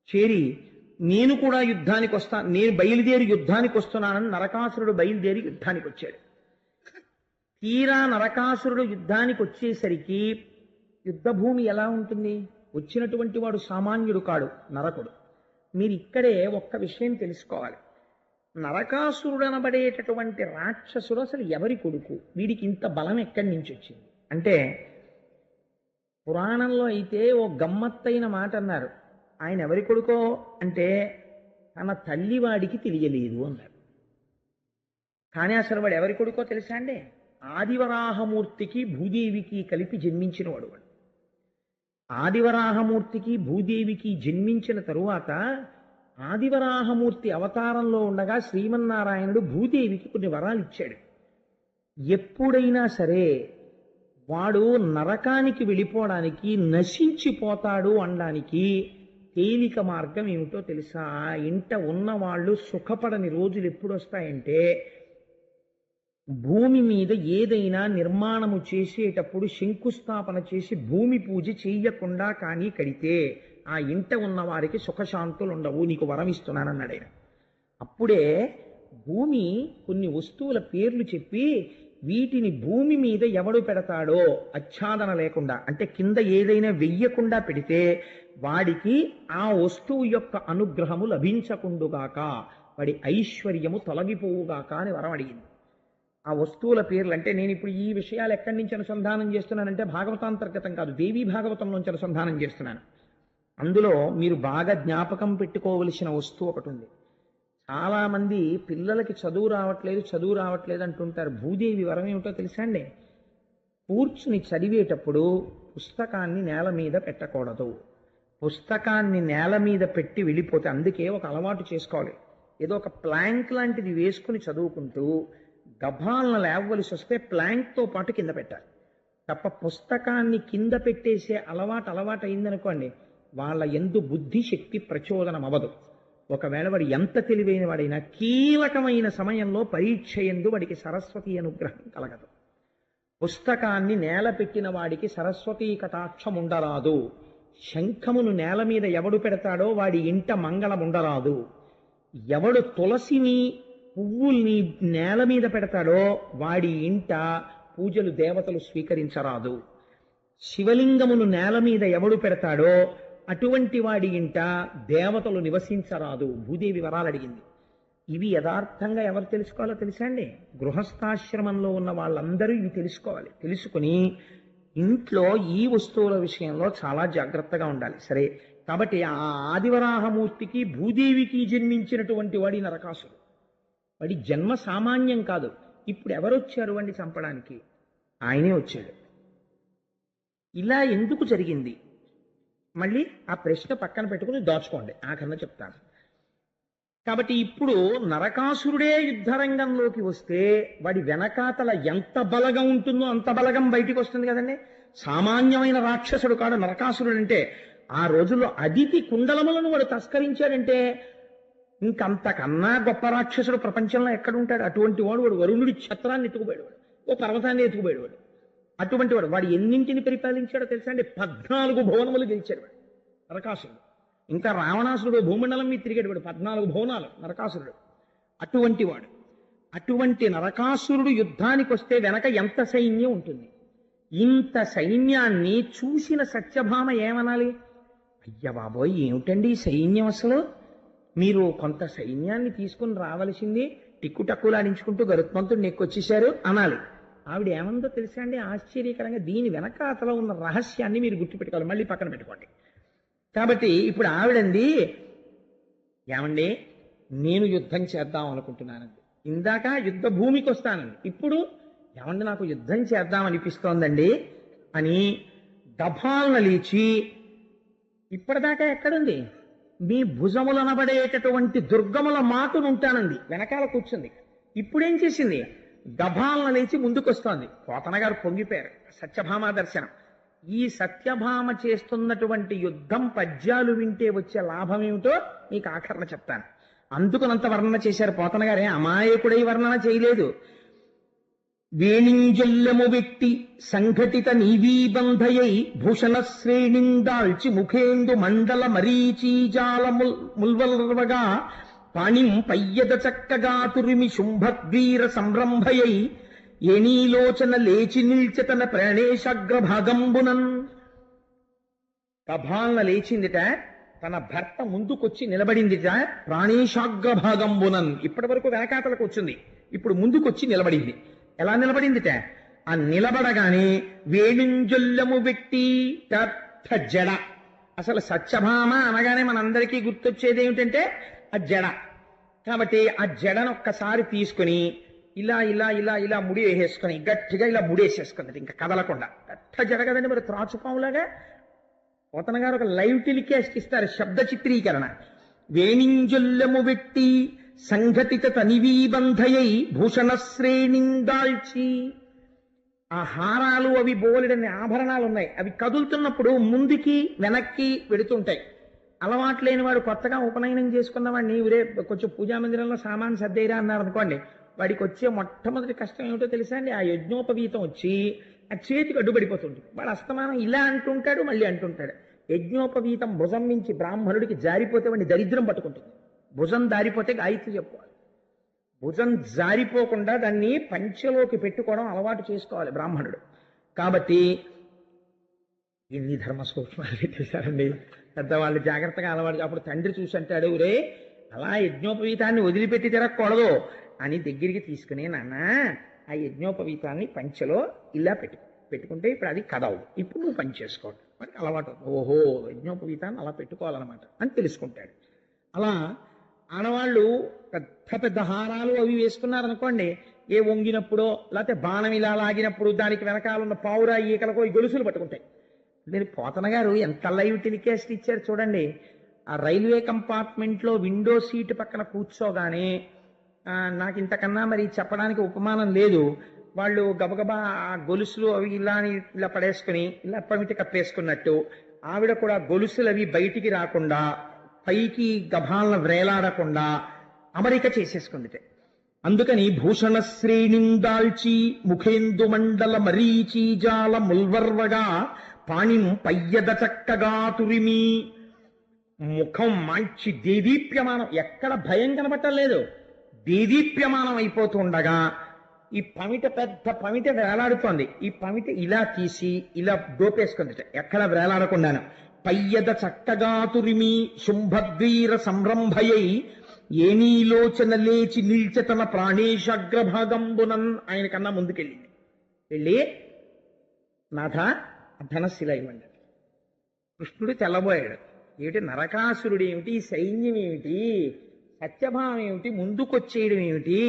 చేరి నేను కూడా యుద్ధానికి వస్తాను, నేను బయలుదేరి యుద్ధానికి వస్తున్నానని నరకాసురుడు బయలుదేరి యుద్ధానికి వచ్చాడు. తీరా నరకాసురుడు యుద్ధానికి వచ్చేసరికి యుద్ధభూమి ఎలా ఉంటుంది? వచ్చినటువంటి వాడు సామాన్యుడు కాడు, నరకుడు. మీరు ఇక్కడే ఒక్క విషయం తెలుసుకోవాలి. నరకాసురుడు అనబడేటటువంటి రాక్షసుడు అసలు ఎవరి కొడుకు? వీడికి ఇంత బలం ఎక్కడి నుంచి వచ్చింది అంటే, పురాణంలో అయితే ఓ గమ్మత్తైన మాట అన్నారు. ఆయన ఎవరి కొడుకో అంటే తన తల్లి వాడికి తెలియలేదు అన్నారు. కానీ అసలు వాడు ఎవరి కొడుకో తెలుసా అండి? ఆదివరాహమూర్తికి భూదేవికి కలిపి జన్మించిన వాడు. ఆదివరాహమూర్తికి భూదేవికి జన్మించిన తరువాత ఆదివరాహమూర్తి అవతారంలో ఉండగా శ్రీమన్నారాయణుడు భూదేవికి కొన్ని వరాలు ఇచ్చాడు. ఎప్పుడైనా సరే వాడు నరకానికి వెళ్ళిపోవడానికి, నశించిపోతాడు అనడానికి తేలిక మార్గం ఏమిటో తెలుసా? ఇంట ఉన్నవాళ్ళు సుఖపడని రోజులు ఎప్పుడు వస్తాయంటే, భూమి మీద ఏదైనా నిర్మాణము చేసేటప్పుడు శంకుస్థాపన చేసి భూమి పూజ చెయ్యకుండా కానీ కడితే ఆ ఇంట ఉన్న వారికి సుఖశాంతులు ఉండవు, నీకు వరం ఇస్తున్నానన్నాడు ఆయన. అప్పుడే భూమి కొన్ని వస్తువుల పేర్లు చెప్పి వీటిని భూమి మీద ఎవడు పెడతాడో ఆచ్ఛాదన లేకుండా, అంటే కింద ఏదైనా వెయ్యకుండా పెడితే వాడికి ఆ వస్తువు యొక్క అనుగ్రహము లభించకుండుగాక, వాడి ఐశ్వర్యము తొలగిపోవుగాక అని వరం అడిగింది. ఆ వస్తువుల పేర్లు అంటే, నేను ఇప్పుడు ఈ విషయాలు ఎక్కడి నుంచి అనుసంధానం చేస్తున్నానంటే భాగవతాంతర్గతం కాదు, దేవీ భాగవతంలోంచి అనుసంధానం చేస్తున్నాను. అందులో మీరు బాగా జ్ఞాపకం పెట్టుకోవలసిన వస్తువు ఒకటి ఉంది. చాలామంది పిల్లలకి చదువు రావట్లేదు అంటుంటారు. భూదేవి వరం ఏమిటో తెలుసా అండి? కూర్చుని చదివేటప్పుడు పుస్తకాన్ని నేల మీద పెట్టకూడదు. పుస్తకాన్ని నేల మీద పెట్టి వెళ్ళిపోతే, అందుకే ఒక అలవాటు చేసుకోవాలి. ఏదో ఒక ప్లాంక్ లాంటిది వేసుకుని చదువుకుంటూ గభాలను లేవవలసి వస్తే ప్లాంక్తో పాటు కింద పెట్టాలి తప్ప పుస్తకాన్ని కింద పెట్టేసే అలవాటు అయిందనుకోండి, వాళ్ళ ఎందు బుద్ధి శక్తి ప్రచోదనం అవ్వదు. ఒకవేళ వాడు ఎంత తెలివైన వాడైనా కీలకమైన సమయంలో పరీక్ష ఎందు వాడికి సరస్వతి అనుగ్రహం కలగదు. పుస్తకాన్ని నేల పెట్టిన వాడికి సరస్వతీ కటాక్షం ఉండరాదు. శంఖమును నేల మీద ఎవడు పెడతాడో వాడి ఇంట మంగళం ఉండరాదు. ఎవడు తులసిని పువ్వుల్ని నేల మీద పెడతాడో వాడి ఇంట పూజలు దేవతలు స్వీకరించరాదు. శివలింగమును నేల మీద ఎవడు పెడతాడో అటువంటి వాడి ఇంట దేవతలు నివసించరాదు. భూదేవి వరాలు అడిగింది. ఇవి యథార్థంగా ఎవరు తెలుసుకోవాలో తెలుసా అండి? గృహస్థాశ్రమంలో ఉన్న వాళ్ళందరూ ఇవి తెలుసుకోవాలి. తెలుసుకుని ఇంట్లో ఈ వస్తువుల విషయంలో చాలా జాగ్రత్తగా ఉండాలి. సరే, కాబట్టి ఆ ఆదివరాహమూర్తికి భూదేవికి జన్మించినటువంటి వాడి నరకాసుడు. వాడి జన్మ సామాన్యం కాదు. ఇప్పుడు ఎవరొచ్చారు వాడిని చంపడానికి? ఆయనే వచ్చాడు. ఇలా ఎందుకు జరిగింది? మళ్ళీ ఆ ప్రశ్న పక్కన పెట్టుకుని దాచుకోండి, ఆఖరణ చెప్తాను. కాబట్టి ఇప్పుడు నరకాసురుడే యుద్ధరంగంలోకి వస్తే వాడి వెనకాతల ఎంత బలగం ఉంటుందో అంత బలగం బయటికి వస్తుంది కదండి. సామాన్యమైన రాక్షసుడు కాడు నరకాసురుడు అంటే. ఆ రోజుల్లో అదితి కుండలములను వాడు తస్కరించాడంటే ఇంకంతకన్నా గొప్ప రాక్షసుడు ప్రపంచంలో ఎక్కడుంటాడు? అటువంటి వాడు వరుణుడి ఛత్రాన్ని ఎత్తుకుపోయాడు, ఓ పర్వతాన్ని ఎత్తుకుపోయాడు వాడు. అటువంటి వాడు ఎన్నింటిని పరిపాలించాడో తెలుసా అండి? 14 భువనములు గెలిచాడు వాడు నరకాసురుడు. ఇంకా రావణాసురుడు భూమండలం మీద తిరిగాడు వాడు, 14 భువనాలు నరకాసురుడు. అటువంటి నరకాసురుడు యుద్ధానికి వస్తే వెనక ఎంత సైన్యం ఉంటుంది? ఇంత సైన్యాన్ని చూసిన సత్యభామ ఏమనాలి? అయ్య బాబోయ్, ఏమిటండి ఈ సైన్యం అసలు? మీరు కొంత సైన్యాన్ని తీసుకుని రావలసింది, టిక్కుటక్కులాడించుకుంటూ గరుత్మంతుడు నెక్కొచ్చేశారు అనాలి. ఆవిడ ఏమందో తెలుసా అండి? ఆశ్చర్యకరంగా దీని వెనక అసలు ఉన్న రహస్యాన్ని మీరు గుర్తుపెట్టుకోవాలి. మళ్ళీ పక్కన పెట్టుకోండి. కాబట్టి ఇప్పుడు ఆవిడంది, ఏమండి నేను యుద్ధం చేద్దాం అనుకుంటున్నానండి. ఇందాక యుద్ధ భూమికి వస్తానండి, ఇప్పుడు ఏమండి నాకు యుద్ధం చేద్దాం అనిపిస్తోందండి అని దభాలను లేచి, ఇప్పటిదాకా ఎక్కడుంది? మీ భుజములనబడేటటువంటి దుర్గముల మాటును ఉంటానండి, వెనకాల కూర్చుంది. ఇప్పుడేం చేసింది? దభాలను లేచి ముందుకొస్తోంది. పోతన గారు పొంగిపోయారు. సత్యభామ దర్శనం. ఈ సత్యభామ చేస్తున్నటువంటి యుద్ధం పద్యాలు వింటే వచ్చే లాభం ఏమిటో మీకు ఆఖరణ చెప్తాను. అందుకునంత వర్ణన చేశారు పోతన గారే, అమాయకుడై వర్ణన చేయలేదు. వేణింజల్లము వ్యక్తి సంఘటిత నీవీబంధయై భూషణ శ్రేణిందాల్చి ముఖేందు మండల మరీచీజాల ముల్వల్వగా పాణిం పయ్యద చక్కగా తురిమి శుంభద్వీర సంరంభయై ఏనీలోచన లేచి నిల్చతన ప్రాణేశాగ్రభాగంబునన్. కభాలన లేచిందిట, తన భర్త ముందుకొచ్చి నిలబడిందిట. ప్రాణేశాగ్రభాగంబునన్. ఇప్పటి వరకు వెనకాతలకు వచ్చింది, ఇప్పుడు ముందుకొచ్చి నిలబడింది. ఎలా నిలబడిందిట? ఆ నిలబడగానే వేణుంజొల్లము వ్యక్తి జడ. అసలు సత్యభామ అనగానే మనందరికీ గుర్తొచ్చేది ఏమిటంటే ఆ జడ. కాబట్టి ఆ జడను ఒక్కసారి తీసుకుని ఇలా ఇలా ఇలా ఇలా ముడి వేసేసుకొని గట్టిగా ఇలా ముడేసేసుకుంది, ఇంకా కదలకుండా. గట్ట జడ కదండి మరి, త్రాచుపాములాగా. పోతన గారు ఒక లైవ్ టెలికాస్ట్ ఇస్తారు, శబ్ద చిత్రీకరణ. వేణింజొల్లము వ్యక్తి సంఘటిత తనివీబంధయై భూషణ శ్రేణిందాల్చి. ఆ హారాలు అవి బోలెడన్ని ఆభరణాలు ఉన్నాయి, అవి కదులుతున్నప్పుడు ముందుకి వెనక్కి వెడుతుంటాయి. అలవాటు లేని వాడు కొత్తగా ఉపనయనం చేసుకున్న వాడిని ఊరే కొంచెం పూజా మందిరంలో సామాన్ సర్దేరా అన్నారు అనుకోండి, వాడికి వచ్చే మొట్టమొదటి కష్టం ఏమిటో తెలుసా అండి? ఆ యజ్ఞోపవీతం వచ్చి ఆ చేతికి అడ్డుపడిపోతుంది. వాడు అస్తమానం ఇలా అంటుంటాడు, మళ్ళీ అంటుంటాడు. యజ్ఞోపవీతం భుజం నుంచి బ్రాహ్మణుడికి జారిపోతే వాడిని దరిద్రం పట్టుకుంటుంది. భుజం జారిపోతే గాయత్రి చెప్పుకోవాలి. భుజం జారిపోకుండా దాన్ని పంచెలోకి పెట్టుకోవడం అలవాటు చేసుకోవాలి బ్రాహ్మణుడు. కాబట్టి ఎన్ని ధర్మ సూక్ష్మాలు పెట్టేశారండి పెద్దవాళ్ళు, జాగ్రత్తగా అలవాటు. అప్పుడు తండ్రి చూసి అంటాడు, రే అలా యజ్ఞోపవీతాన్ని వదిలిపెట్టి తిరగకూడదు అని దగ్గరికి తీసుకుని, నాన్న ఆ యజ్ఞోపవీతాన్ని పంచెలో ఇలా పెట్టుకుంటే ఇప్పుడు అది కదవు, ఇప్పుడు నువ్వు పని చేసుకోవడం వాడికి అలవాటు. ఓహో, యజ్ఞోపవీతాన్ని అలా పెట్టుకోవాలన్నమాట అని తెలుసుకుంటాడు. అలా ఆడవాళ్ళు పెద్ద పెద్ద హారాలు అవి వేసుకున్నారనుకోండి, ఏ వంగినప్పుడో లేకపోతే బాణం ఇలా లాగినప్పుడు దానికి వెనకాలన్న పావురా ఈకలకో ఈ గొలుసులు పట్టుకుంటాయి. నేను పోతన గారు ఎంత లైవ్ టెలికాస్ట్ ఇచ్చారు చూడండి. ఆ రైల్వే కంపార్ట్మెంట్లో విండో సీటు పక్కన కూర్చోగానే నాకు ఇంతకన్నా మరి చెప్పడానికి ఉపమానం లేదు. వాళ్ళు గబగబా ఆ గొలుసులు అవి ఇలా పడేసుకుని ఇలా పమిటి కప్పేసుకున్నట్టు ఆవిడ కూడా గొలుసులు అవి బయటికి రాకుండా పైకి గభాలను వ్రేలాడకుండా అమరిక చేసేసుకుందిటే. అందుకని భూషణ శ్రేణిందాల్చి ముఖేందు మండల మరీచీజాల ముల్వర్వగా పాణిం పయ్యద చక్కగా తురిమి. ముఖం మంచి దేదీప్యమానం, ఎక్కడ భయం కనబట్టలేదు, దేదీప్యమానం అయిపోతుండగా ఈ పమిట, పెద్ద పమిట వేలాడుతోంది. ఈ పమిట ఇలా తీసి ఇలా దోపేసుకుంది, ఎక్కడ వేలాడకుండాను. పయ్యద చక్కగాతురిమి శుంభద్వీర సంరంభయై ఏనీలోచన లేచి నిల్చతన ప్రాణేశాగ్రభాగంబునన్, ఆయన కన్నా ముందుకెళ్ళింది. వెళ్ళి నాథ ధనశిల ఇవ్వండి. కృష్ణుడు తెల్లబోయాడు. ఏమిటి నరకాసురుడు ఏమిటి, సైన్యం ఏమిటి, సత్యభావం ఏమిటి, ముందుకొచ్చేయడం ఏమిటి,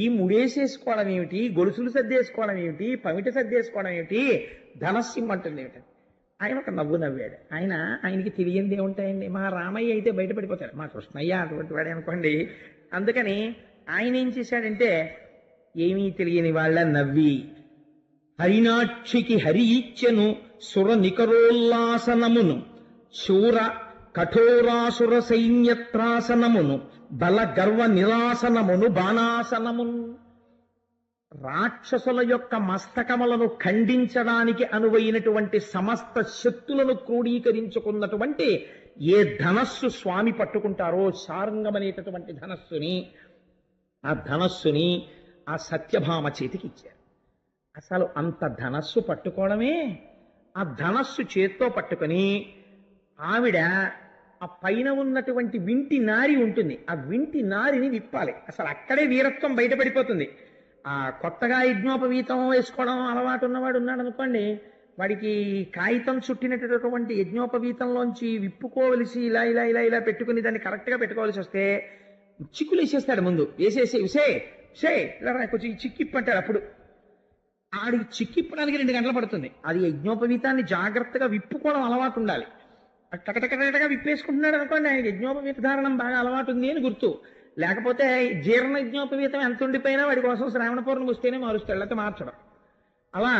ఈ ముడేసేసుకోవడం ఏమిటి, గొలుసులు సర్దేసుకోవడం ఏమిటి, పమిట సర్దేసుకోవడం ఏమిటి, ధనస్సింహంటుంది ఏమిటి. ఆయన ఒక నవ్వు నవ్వాడు. ఆయనకి తెలియంది ఏముంటాయండి, మా రామయ్య అయితే బయటపడిపోతాడు, మా కృష్ణయ్య అటువంటి వాడే అనుకోండి. అందుకని ఆయన ఏం చేశాడంటే ఏమీ తెలియని వాళ్ళ నవ్వి, హరినాక్షికి హరి ఇచ్చెను సుర నికరోల్లాసనమును శూర కఠోరాసుర సైన్యత్రాసనమును బల గర్వ నిరాసనమును బాణాసనమును. రాక్షసుల యొక్క మస్తకములను ఖండించడానికి అనువైనటువంటి సమస్త శక్తులను క్రోడీకరించుకున్నటువంటి ఏ ధనస్సు స్వామి పట్టుకుంటారో, శార్ంగం అనేటటువంటి ధనస్సుని, ఆ ధనస్సుని ఆ సత్యభామ చేతికి ఇచ్చారు. అసలు అంత ధనస్సు పట్టుకోవడమే, ఆ ధనస్సు చేత్తో పట్టుకొని ఆవిడ ఆ పైన ఉన్నటువంటి వింటి నారి ఉంటుంది, ఆ వింటి నారిని విప్పాలి. అసలు అక్కడే వీరత్వం బయటపడిపోతుంది. ఆ కొత్తగా యజ్ఞోపవీతం వేసుకోవడం అలవాటు ఉన్నవాడు ఉన్నాడు అనుకోండి, వాడికి కాగితం చుట్టినటువంటి యజ్ఞోపవీతంలోంచి విప్పుకోవలసి ఇలా ఇలా ఇలా ఇలా పెట్టుకుని దాన్ని కరెక్ట్గా పెట్టుకోవాల్సి వస్తే చిక్కులు వేసేస్తాడు. ముందు వేసేసి ఇలా కొంచెం చిక్కిప్పంటాడు. అప్పుడు ఆడికి చిక్కిప్పడానికి 2 గంటలు పడుతుంది. అది యజ్ఞోపవీతాన్ని జాగ్రత్తగా విప్పుకోవడం అలవాటు ఉండాలి. టకటకటగా విప్పేసుకుంటున్నాడు అనుకోండి, ఆయన యజ్ఞోపవీత ధారణం బాగా అలవాటు ఉంది అని గుర్తు. లేకపోతే జీర్ణ యజ్ఞోపవీతం ఎంత ఉండిపోయినా వాడి కోసం శ్రావణ పౌర్ణమి వస్తేనే మారుస్తాడు, లేకపోతే మార్చడం. అలా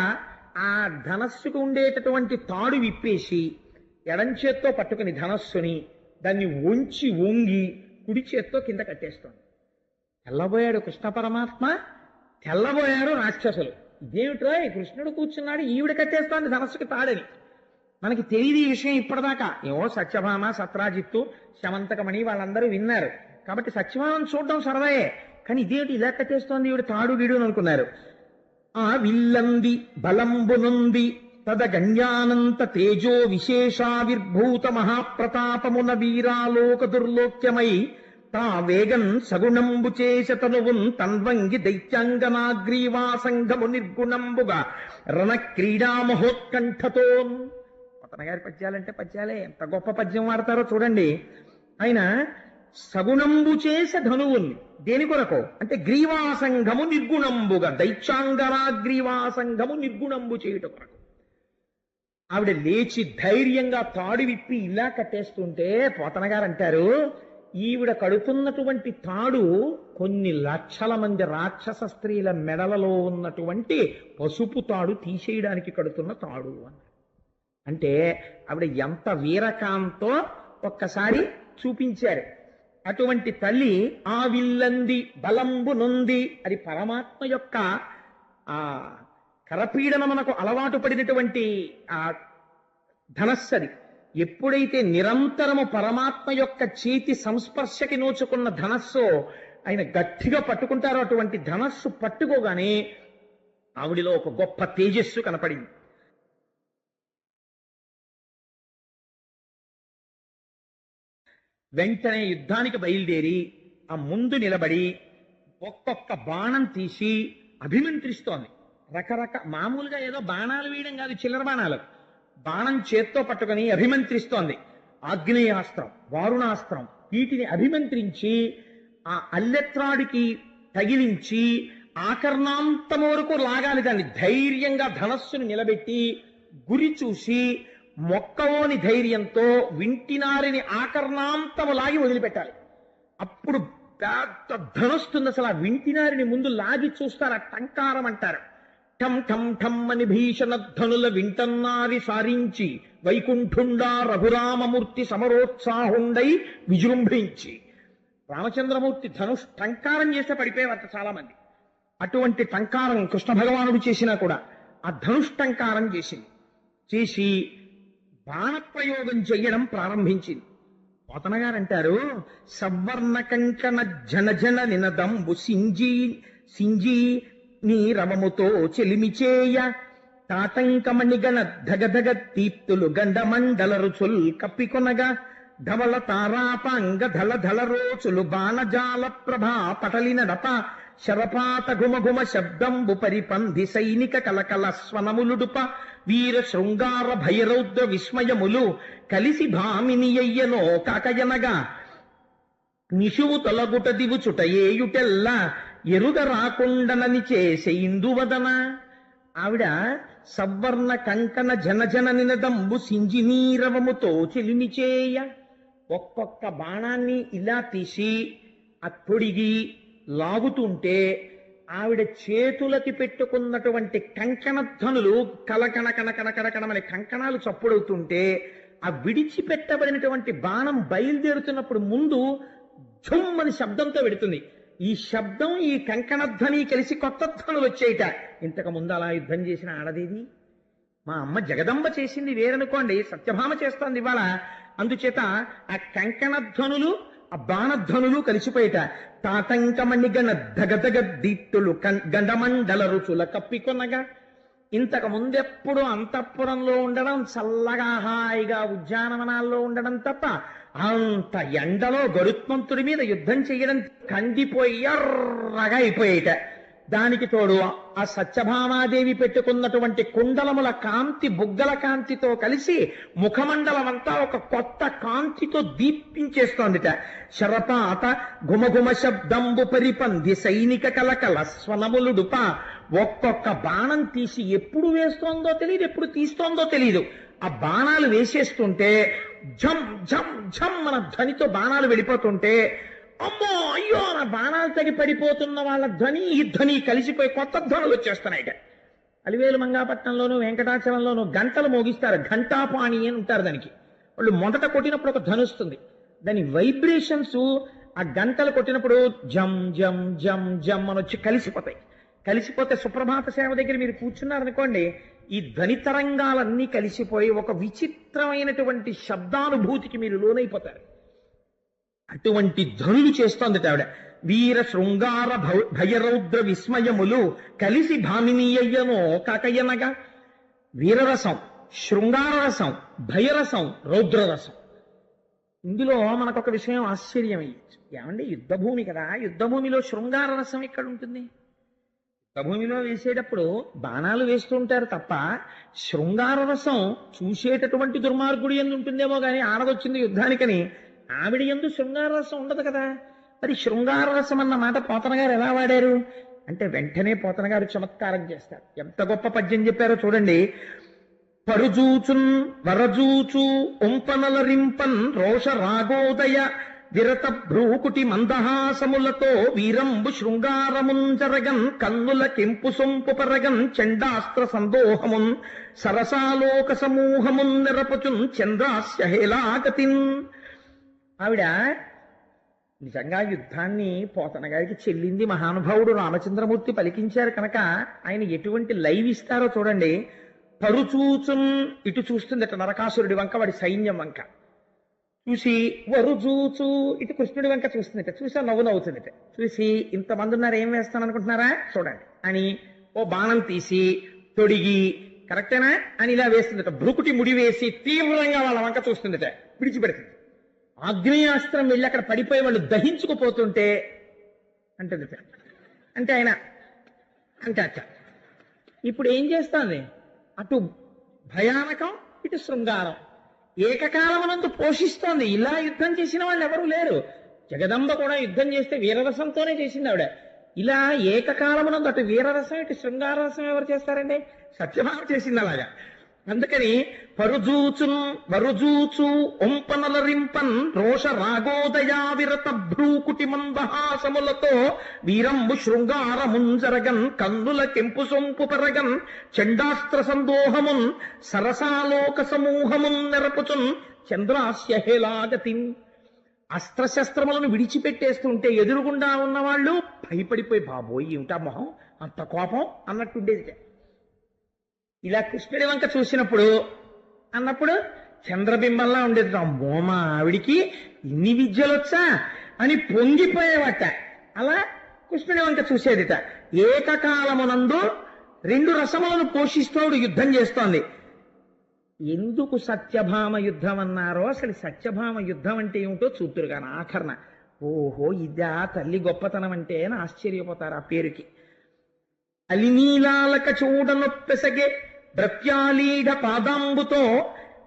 ఆ ధనస్సుకు ఉండేటటువంటి తాడు విప్పేసి ఎడం చేత్తో పట్టుకుని ధనస్సుని దాన్ని వంగి కుడి చేత్తో కింద కట్టేస్తాడు. తెల్లబోయాడు కృష్ణ పరమాత్మ, తెల్లబోయారు రాక్షసులు. ఇదేమిట్రా, కృష్ణుడు కూర్చున్నాడు, ఈవిడ కట్టేస్తోంది ధనస్సుకి తాడని. మనకి తెలియదు ఈ విషయం ఇప్పటిదాకా. ఏవో సత్యభామ, సత్రాజిత్తు, శమంతకమణి వాళ్ళందరూ విన్నారు కాబట్టి సత్యభామను చూడడం సరదాయే. కానీ ఇదేమిటి ఇలా కట్టేస్తోంది ఈవిడ తాడు గీడు అని అనుకున్నారు. ఆ విల్లంది బలంబునుంది తద గణ్యానంత తేజో విశేషావిర్భూత మహాప్రతాపమున వీరాలోక దుర్లోక్యమై తా వేగన్ సగుణంబు చేసతనువున్ తన్వంగి దైత్యాంగనాగ్రీవాసంగము నిర్గుణంబుగా రణ క్రీడా మహోత్కంఠతోన్. పతన గారి పద్యాలంటే పద్యాలే, ఎంత గొప్ప పద్యం వాడతారో చూడండి. ఆయన సగుణంబు చేస ధనువున్, దేని కొరకు అంటే గ్రీవాసంగము నిర్గుణంబుగా, దైత్యాంగనాగ్రీవాసంగము నిర్గుణంబు చేయుట కొరకు. ఆవిడ లేచి ధైర్యంగా తాడు విప్పి ఇలా కట్టేస్తుంటే పోతన గారు అంటారు, ఈవిడ కడుతున్నటువంటి తాడు కొన్ని లక్షల మంది రాక్షస స్త్రీల మెడలలో ఉన్నటువంటి పసుపు తాడు తీసేయడానికి కడుతున్న తాడు అన్నారు. అంటే ఆవిడ ఎంత వీరకాంతో ఒక్కసారి చూపించారు. అటువంటి తల్లి ఆ విల్లంది బలంబు నొంది, అది పరమాత్మ యొక్క ఆ కరపీడన మనకు అలవాటు పడినటువంటి ఆ ధనస్సది. ఎప్పుడైతే నిరంతరము పరమాత్మ యొక్క చేతి సంస్పర్శకి నోచుకున్న ధనస్సు ఆయన గట్టిగా పట్టుకుంటారో, అటువంటి ధనస్సు పట్టుకోగానే ఆవిడిలో ఒక గొప్ప తేజస్సు కనపడింది. వెంటనే యుద్ధానికి బయలుదేరి ఆ ముందు నిలబడి ఒక్కొక్క బాణం తీసి అభిమంత్రిస్తోంది. మామూలుగా ఏదో బాణాలు వేయడం కాదు, చిల్లర బాణాలు. బాణం చేత్తో పట్టుకొని అభిమంత్రిస్తోంది. ఆగ్నేయాస్త్రం, వారుణాస్త్రం, వీటిని అభిమంత్రించి ఆ అల్లెత్రాడికి తగిలించి ఆకర్ణాంతం వరకు లాగాలి. దాన్ని ధైర్యంగా ధనస్సును నిలబెట్టి గురి చూసి మొక్కవోని ధైర్యంతో వింటినారిని ఆకర్ణాంతము లాగి వదిలిపెట్టాలి. అప్పుడు పెద్ద ధనుస్తుంది. అసలు ఆ వింటినారిని ముందు లాగి చూస్తారు, ఆ టంకారం అంటారు. ఠం ఠం ఠం అని భీషణ ధనుల వింటన్నారి సారించి వైకుంఠుండా రఘురామమూర్తి సమరోత్సాహుండై విజృంభించి. రామచంద్రమూర్తి ధనుష్ టంకారం చేస్తే పడిపోయేవారు చాలా మంది. అటువంటి టంకారం కృష్ణ భగవానుడు చేసినా కూడా ఆ ధనుష్ టంకారం చేసి బాణప్రయోగం చెయ్యడం ప్రారంభించింది. పోతన గారు అంటారు, సవర్ణ కంకణ జన జన నినదంబు సింజీ సింజీ నీ రవముతో చెలిమిచేయ తాటంకమణిగణ ధగధగ దీప్తులు గండమండల రుచుల్ కప్పికొనగా ధవళ తారాపాంగ ధల ధల రోచులు బాణజాల ప్రభా పటలిన నప శరపాత ఘుమఘుమ శబ్దంబు పరిపంధి సైనిక కలకల స్వనములుడుప వీర శృంగార భైరౌద్ర విస్మయములు కలిసి భామినియ్యనో కాకయనగా నిషువు తొలగుట దివుచుట ఏయుటెల్ల ఎరుగ రాకుండనని చేసే ఇందువదన. ఆవిడ సవర్ణ కంకణ జనజన నినదంబు సింజినీరవముతో చెలిమిచేయ, ఒక్కొక్క బాణాన్ని ఇలా తీసి తొడిగి లాగుతుంటే ఆవిడ చేతులకి పెట్టుకున్నటువంటి కంకణధ్వనులు కలకణ కణకణకణకణమని కంకణాలు చప్పుడవుతుంటే ఆ విడిచిపెట్టబడినటువంటి బాణం బయలుదేరుతున్నప్పుడు ముందు ఝుమ్మని శబ్దంతో పెడుతుంది. ఈ శబ్దం ఈ కంకణధ్వని కలిసి కొత్త ధ్వనులు వచ్చేయట. ఇంతకు ముందు అలా యుద్ధం చేసిన ఆడదేది? మా అమ్మ జగదంబ చేసింది వేరనుకోండి, సత్యభామ చేస్తోంది ఇవాళ. అందుచేత ఆ కంకణధ్వనులు ఆ బాణధ్వనులు కలిసిపోయేట. తాతంకమణిగణ ధగధగ దీప్తులు గండమండల రుచుల కప్పికొనగా. ఇంతకు ముందెప్పుడు అంతఃపురంలో ఉండడం, చల్లగా హాయిగా ఉద్యానవనాల్లో ఉండడం తప్ప అంత ఎండలో గరుత్మంతుడి మీద యుద్ధం చేయడం కందిపోయి ఎర్రగా అయిపోయేట. దానికి తోడు ఆ సత్యభామాదేవి పెట్టుకున్నటువంటి కుండలముల కాంతి బుగ్గల కాంతితో కలిసి ముఖమండలం అంతా ఒక కొత్త కాంతితో దీప్తించేస్తోందిట. శరపాత ఘుమఘుమ శబ్దంబు పరిపంధి సైనిక కలకల స్వనములుడుప. ఒక్కొక్క బాణం తీసి ఎప్పుడు వేస్తోందో తెలియదు, ఎప్పుడు తీస్తోందో తెలియదు. ఆ బాణాలు వేసేస్తుంటే ఝం ఝం ఝం మన ధ్వనితో బాణాలు వెళ్ళిపోతుంటే, అమ్మో అయ్యో నా బాణాలు తగి పడిపోతున్న వాళ్ళ ధ్వని ఈ ధ్వని కలిసిపోయి కొత్త ధ్వనులు వచ్చేస్తున్నాయిట. అలివేలు మంగాపట్నంలోను వెంకటాచలంలోను గంటలు మోగిస్తారు, ఘంటాపాణి అని ఉంటారు దానికి. వాళ్ళు మొదట కొట్టినప్పుడు ఒక ధ్వని వస్తుంది, దాని వైబ్రేషన్స్ ఆ గంటలు కొట్టినప్పుడు జం జం జం జం అని వచ్చి కలిసిపోతాయి. కలిసిపోతే సుప్రభాత సేవ దగ్గర మీరు కూర్చున్నారనుకోండి, ఈ ధ్వని తరంగాలన్నీ కలిసిపోయి ఒక విచిత్రమైనటువంటి శబ్దానుభూతికి మీరు లోనైపోతారు. అటువంటి ధ్వనులు చేస్తోంది ఆవిడ. వీర శృంగార భయరౌద్ర విస్మయములు కలిసి భామినీయయ్యనో కాకయ్యనగా. వీరరసం, శృంగారరసం, భయరసం, రౌద్రరసం. ఇందులో మనకొక విషయం ఆశ్చర్యం అయ్యచ్చు. ఏమండి, యుద్ధభూమి కదా, యుద్ధభూమిలో శృంగార రసం ఎక్కడ ఉంటుంది? యుద్ధభూమిలో వేసేటప్పుడు బాణాలు వేస్తుంటారు తప్ప శృంగార రసం చూసేటటువంటి దుర్మార్గుడి ఎందు ఉంటుందేమో కానీ ఆడదొచ్చింది యుద్ధానికని ఆవిడ ఎందు శృంగార రసం ఉండదు కదా. మరి శృంగార రసం అన్న మాట పోతన గారు ఎలా వాడారు అంటే, వెంటనే పోతన గారు చమత్కారం చేస్తారు. ఎంత గొప్ప పద్యం చెప్పారో చూడండి. పరుజూచున్ వరజూచు ఒంపనలరింపన్ రోష రాగోదయ విరత భ్రూకుటి మందహాసములతో వీరంబు శృంగారముంజరగన్ కన్నుల కెంపు సొంపు పరగన్ చండాస్త్ర సందోహమున్ సరసాలోక సమూహమున్ నిరపచున్ చంద్రాస్య హేలాగతిన్. ఆవిడ నిజంగా యుద్ధాన్ని పోతన గారికి చెల్లింది మహానుభావుడు రామచంద్రమూర్తి పలికించారు కనుక ఆయన ఎటువంటి లైవ్ ఇస్తారో చూడండి. పరుచూచున్ ఇటు చూస్తుందట నరకాసురుడి వంక, వాడి సైన్యం వంక చూసి, వరుజూచు ఇటు కృష్ణుడి వంక చూస్తుందట, చూసి నవ్వు నవ్వుతుందట. చూసి ఇంతమంది ఉన్నారు ఏం వేస్తాను అనుకుంటున్నారా చూడండి అని ఓ బాణం తీసి తొడిగి కరెక్టేనా అని ఇలా వేస్తుందట. భ్రుకుటి ముడి వేసి తీవ్రంగా వాళ్ళ వంక చూస్తుందట, విడిచిపెడుతుంది. ఆగ్నేయాస్త్రం వెళ్ళి అక్కడ పడిపోయి వాళ్ళు దహించుకుపోతుంటే అంటుందట. అంటే ఆయన అంటే అట్ట ఇప్పుడు ఏం చేస్తుంది, అటు భయానకం ఇటు శృంగారం ఏకకాలమునందు పోషిస్తోంది. ఇలా యుద్ధం చేసిన వాళ్ళు ఎవరూ లేరు. జగదంబ కూడా యుద్ధం చేస్తే వీరరసంతోనే చేసింది ఆవిడ. ఇలా ఏకకాలమునందు అటు వీరరసం ఇటు శృంగారరసం ఎవరు చేస్తారండి? సత్యభామ చేసింది అలాగా. అందుకని పరుజూచున్ వరుజూచు ఒంపనలరింపన్ రోష రాగోదయా విరత భ్రూకుటి మందహాసములతో వీరంబు శృంగారముంజరగన్ కన్నుల కెంపు సొంపు పరగన్ చండాస్త్ర సందోహమున్ సరసాలోక సమూహమున్ నెరపుచున్ చంద్రాస్య హేలాగతిన్. అస్త్రశస్త్రములను విడిచిపెట్టేస్తుంటే ఎదురుగుండా ఉన్నవాళ్ళు భయపడిపోయి, బాబోయ్ ఏమిటా మొహం అంత కోపం అన్నట్టుండేది. ఇలా కృష్ణుడి వంక చూసినప్పుడు అన్నప్పుడు చంద్రబింబంలా ఉండేది. అమ్మో మా ఆవిడికి ఇన్ని విద్యలు వచ్చా అని పొంగిపోయేవట. అలా కృష్ణుడి వంక చూసేదిట. ఏకకాలమునందు రెండు రసములను పోషిస్తూ యుద్ధం చేస్తోంది. ఎందుకు సత్యభామ యుద్ధం అన్నారో, అసలు సత్యభామ యుద్ధం అంటే ఏమిటో చూతురు కానీ ఆఖరణ ఓహో ఇదా తల్లి గొప్పతనం అంటే అని ఆశ్చర్యపోతారు ఆ పేరుకి. అలినీలాలక చూడనొప్పెసగే భృత్యాలీఢ పాదాంబుతో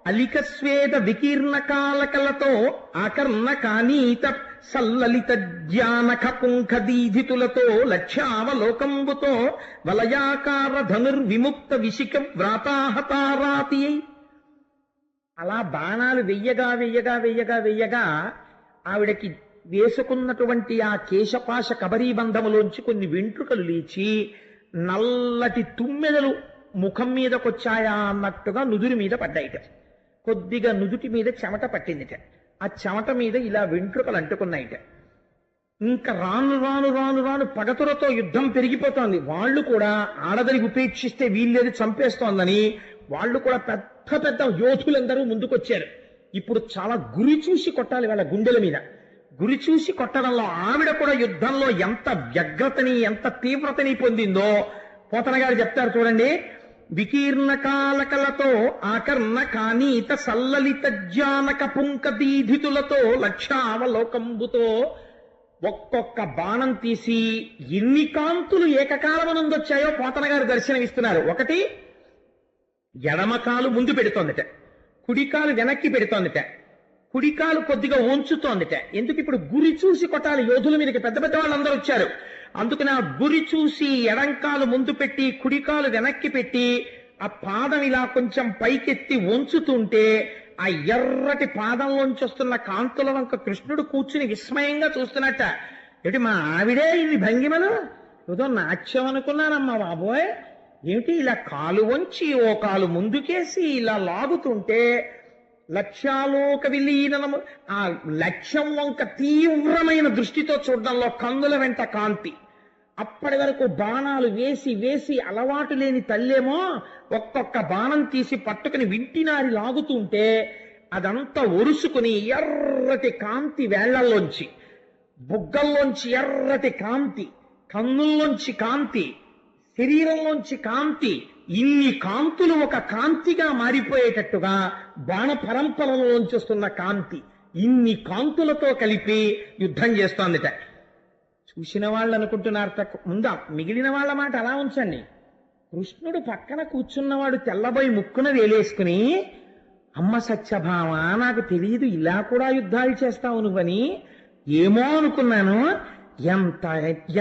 అలిక స్వేద వికీర్ణ కాలకలతో ఆకర్ణ కానీత సల్లలిత జ్ఞానక పుంఖ దీధితులతో లక్ష్యావలోకంబుతో వలయాకార ధనుర్విముక్త విశిక వ్రాతాహతారాతి. అలా బాణాలు వెయ్యగా వెయ్యగా వెయ్యగా వెయ్యగా ఆవిడకి వేసుకున్నటువంటి ఆ కేశపాశ కబరీబంధములోంచి కొన్ని వెంట్రుకలు లేచి నల్లటి తుమ్మెదలు ముఖం మీదకొచ్చాయా అన్నట్టుగా నుదురి మీద పడ్డాయిట. కొద్దిగా నుదుటి మీద చెమట పట్టిందిట. ఆ చెమట మీద ఇలా వెంట్రుకలు అంటుకున్నాయిట. ఇంకా రాను రాను రాను రాను పగతులతో యుద్ధం పెరిగిపోతోంది. వాళ్ళు కూడా ఆడదని ఉపేక్షిస్తే వీళ్ళేది చంపేస్తోందని వాళ్ళు కూడా పెద్ద పెద్ద యోధులందరూ ముందుకొచ్చారు. ఇప్పుడు చాలా గురి చూసి కొట్టాలి వాళ్ళ గుండెల మీద. గురి చూసి కొట్టడంలో ఆవిడ కూడా యుద్ధంలో ఎంత వ్యగ్రతని ఎంత తీవ్రతని పొందిందో పోతన గారు చెప్తారు చూడండి. వికీర్ణ కాలకలతో ఆకర్ణ కానీత సల్లలిత జ్ఞానక పుంక దీధితులతో లక్ష్యావలోకంబుతో ఒక్కొక్క బాణం తీసి ఎన్ని కాంతులు ఏకకాలమునందొచ్చాయో పోతన గారు దర్శనమిస్తున్నారు. ఒకటి ఎడమకాలు ముందు పెడుతోందిట, కుడికాలు వెనక్కి పెడుతోందిట, కుడికాలు కొద్దిగా ఉంచుతోందిట. ఎందుకు? ఇప్పుడు గురి చూసి కొట్టాలి యోధుల మీదకి. పెద్ద పెద్ద వాళ్ళందరూ వచ్చారు. అందుకని ఆ గురి చూసి ఎడంకాలు ముందు పెట్టి కుడికాలు వెనక్కి పెట్టి ఆ పాదం ఇలా కొంచెం పైకెత్తి ఉంచుతుంటే ఆ ఎర్రటి పాదంలోంచి వస్తున్న కాంతుల వంక కృష్ణుడు కూర్చుని విస్మయంగా చూస్తున్నట్ట. ఏమిటి మా ఆవిడే ఇన్ని భంగిమలు? ఏదో నాట్యం అనుకున్నానమ్మా బాబోయ్. ఏమిటి ఇలా కాలు వంచి ఓ కాలు ముందుకేసి ఇలా లాగుతుంటే లక్ష్యాలోక విలీనము, ఆ లక్ష్యం వంక తీవ్రమైన దృష్టితో చూడడంలో కందుల వెంట కాంతి. అప్పటి వరకు బాణాలు వేసి వేసి అలవాటు లేని తల్లేమో ఒక్కొక్క బాణం తీసి పట్టుకుని వింటినారి లాగుతుంటే అదంతా ఒరుసుకుని ఎర్రటి కాంతి వేళ్లల్లోంచి, బుగ్గల్లోంచి ఎర్రటి కాంతి, కన్నుల్లోంచి కాంతి, శరీరంలోంచి కాంతి, ఇన్ని కాంతులు ఒక కాంతిగా మారిపోయేటట్టుగా బాణ పరంపరలోంచి వస్తున్న కాంతి, ఇన్ని కాంతులతో కలిపి యుద్ధం చేస్తోందిట. చూసిన వాళ్ళు అనుకుంటున్నారు ముందా మిగిలిన వాళ్ళ మాట అలా ఉంచండి. కృష్ణుడు పక్కన కూర్చున్నవాడు తెల్లబోయి ముక్కున వేలేసుకుని, అమ్మ సత్యభామ నాకు తెలియదు ఇలా కూడా యుద్ధాలు చేస్తావు నువ్వని, ఏమో అనుకున్నాను. ఎంత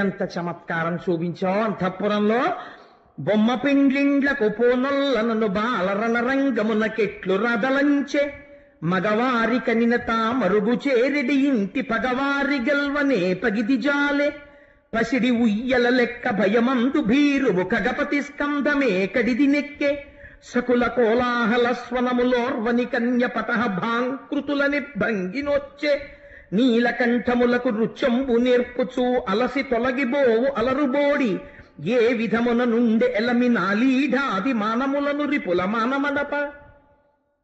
ఎంత చమత్కారం చూపించావు అంతఃపురంలో. బొమ్మ పిండ్లిండ్లకు పోనొల్లనను బాలరణ రంగమునకెట్లు రదలంచే మగవారి కనినత మరుగు చేరిడి ఇంటి పగవారి గెల్వనే పగిది జాలే పసిడి ఉయ్యల లెక్క భయమందు భీరువు కగపతి స్కంధమే కడిది నెక్కే సకుల కోలాహల స్వనములోర్వని కన్య పతహ భాంకృతుల నిర్భంగినొచ్చే నీలకంఠములకు రుచంబు నేర్పుచూ అలసి తొలగిబోవు అలరుబోడి ఏ విధమున నుండి ఎలమి నాలీఢాది మానములను రిపుల మానమడప.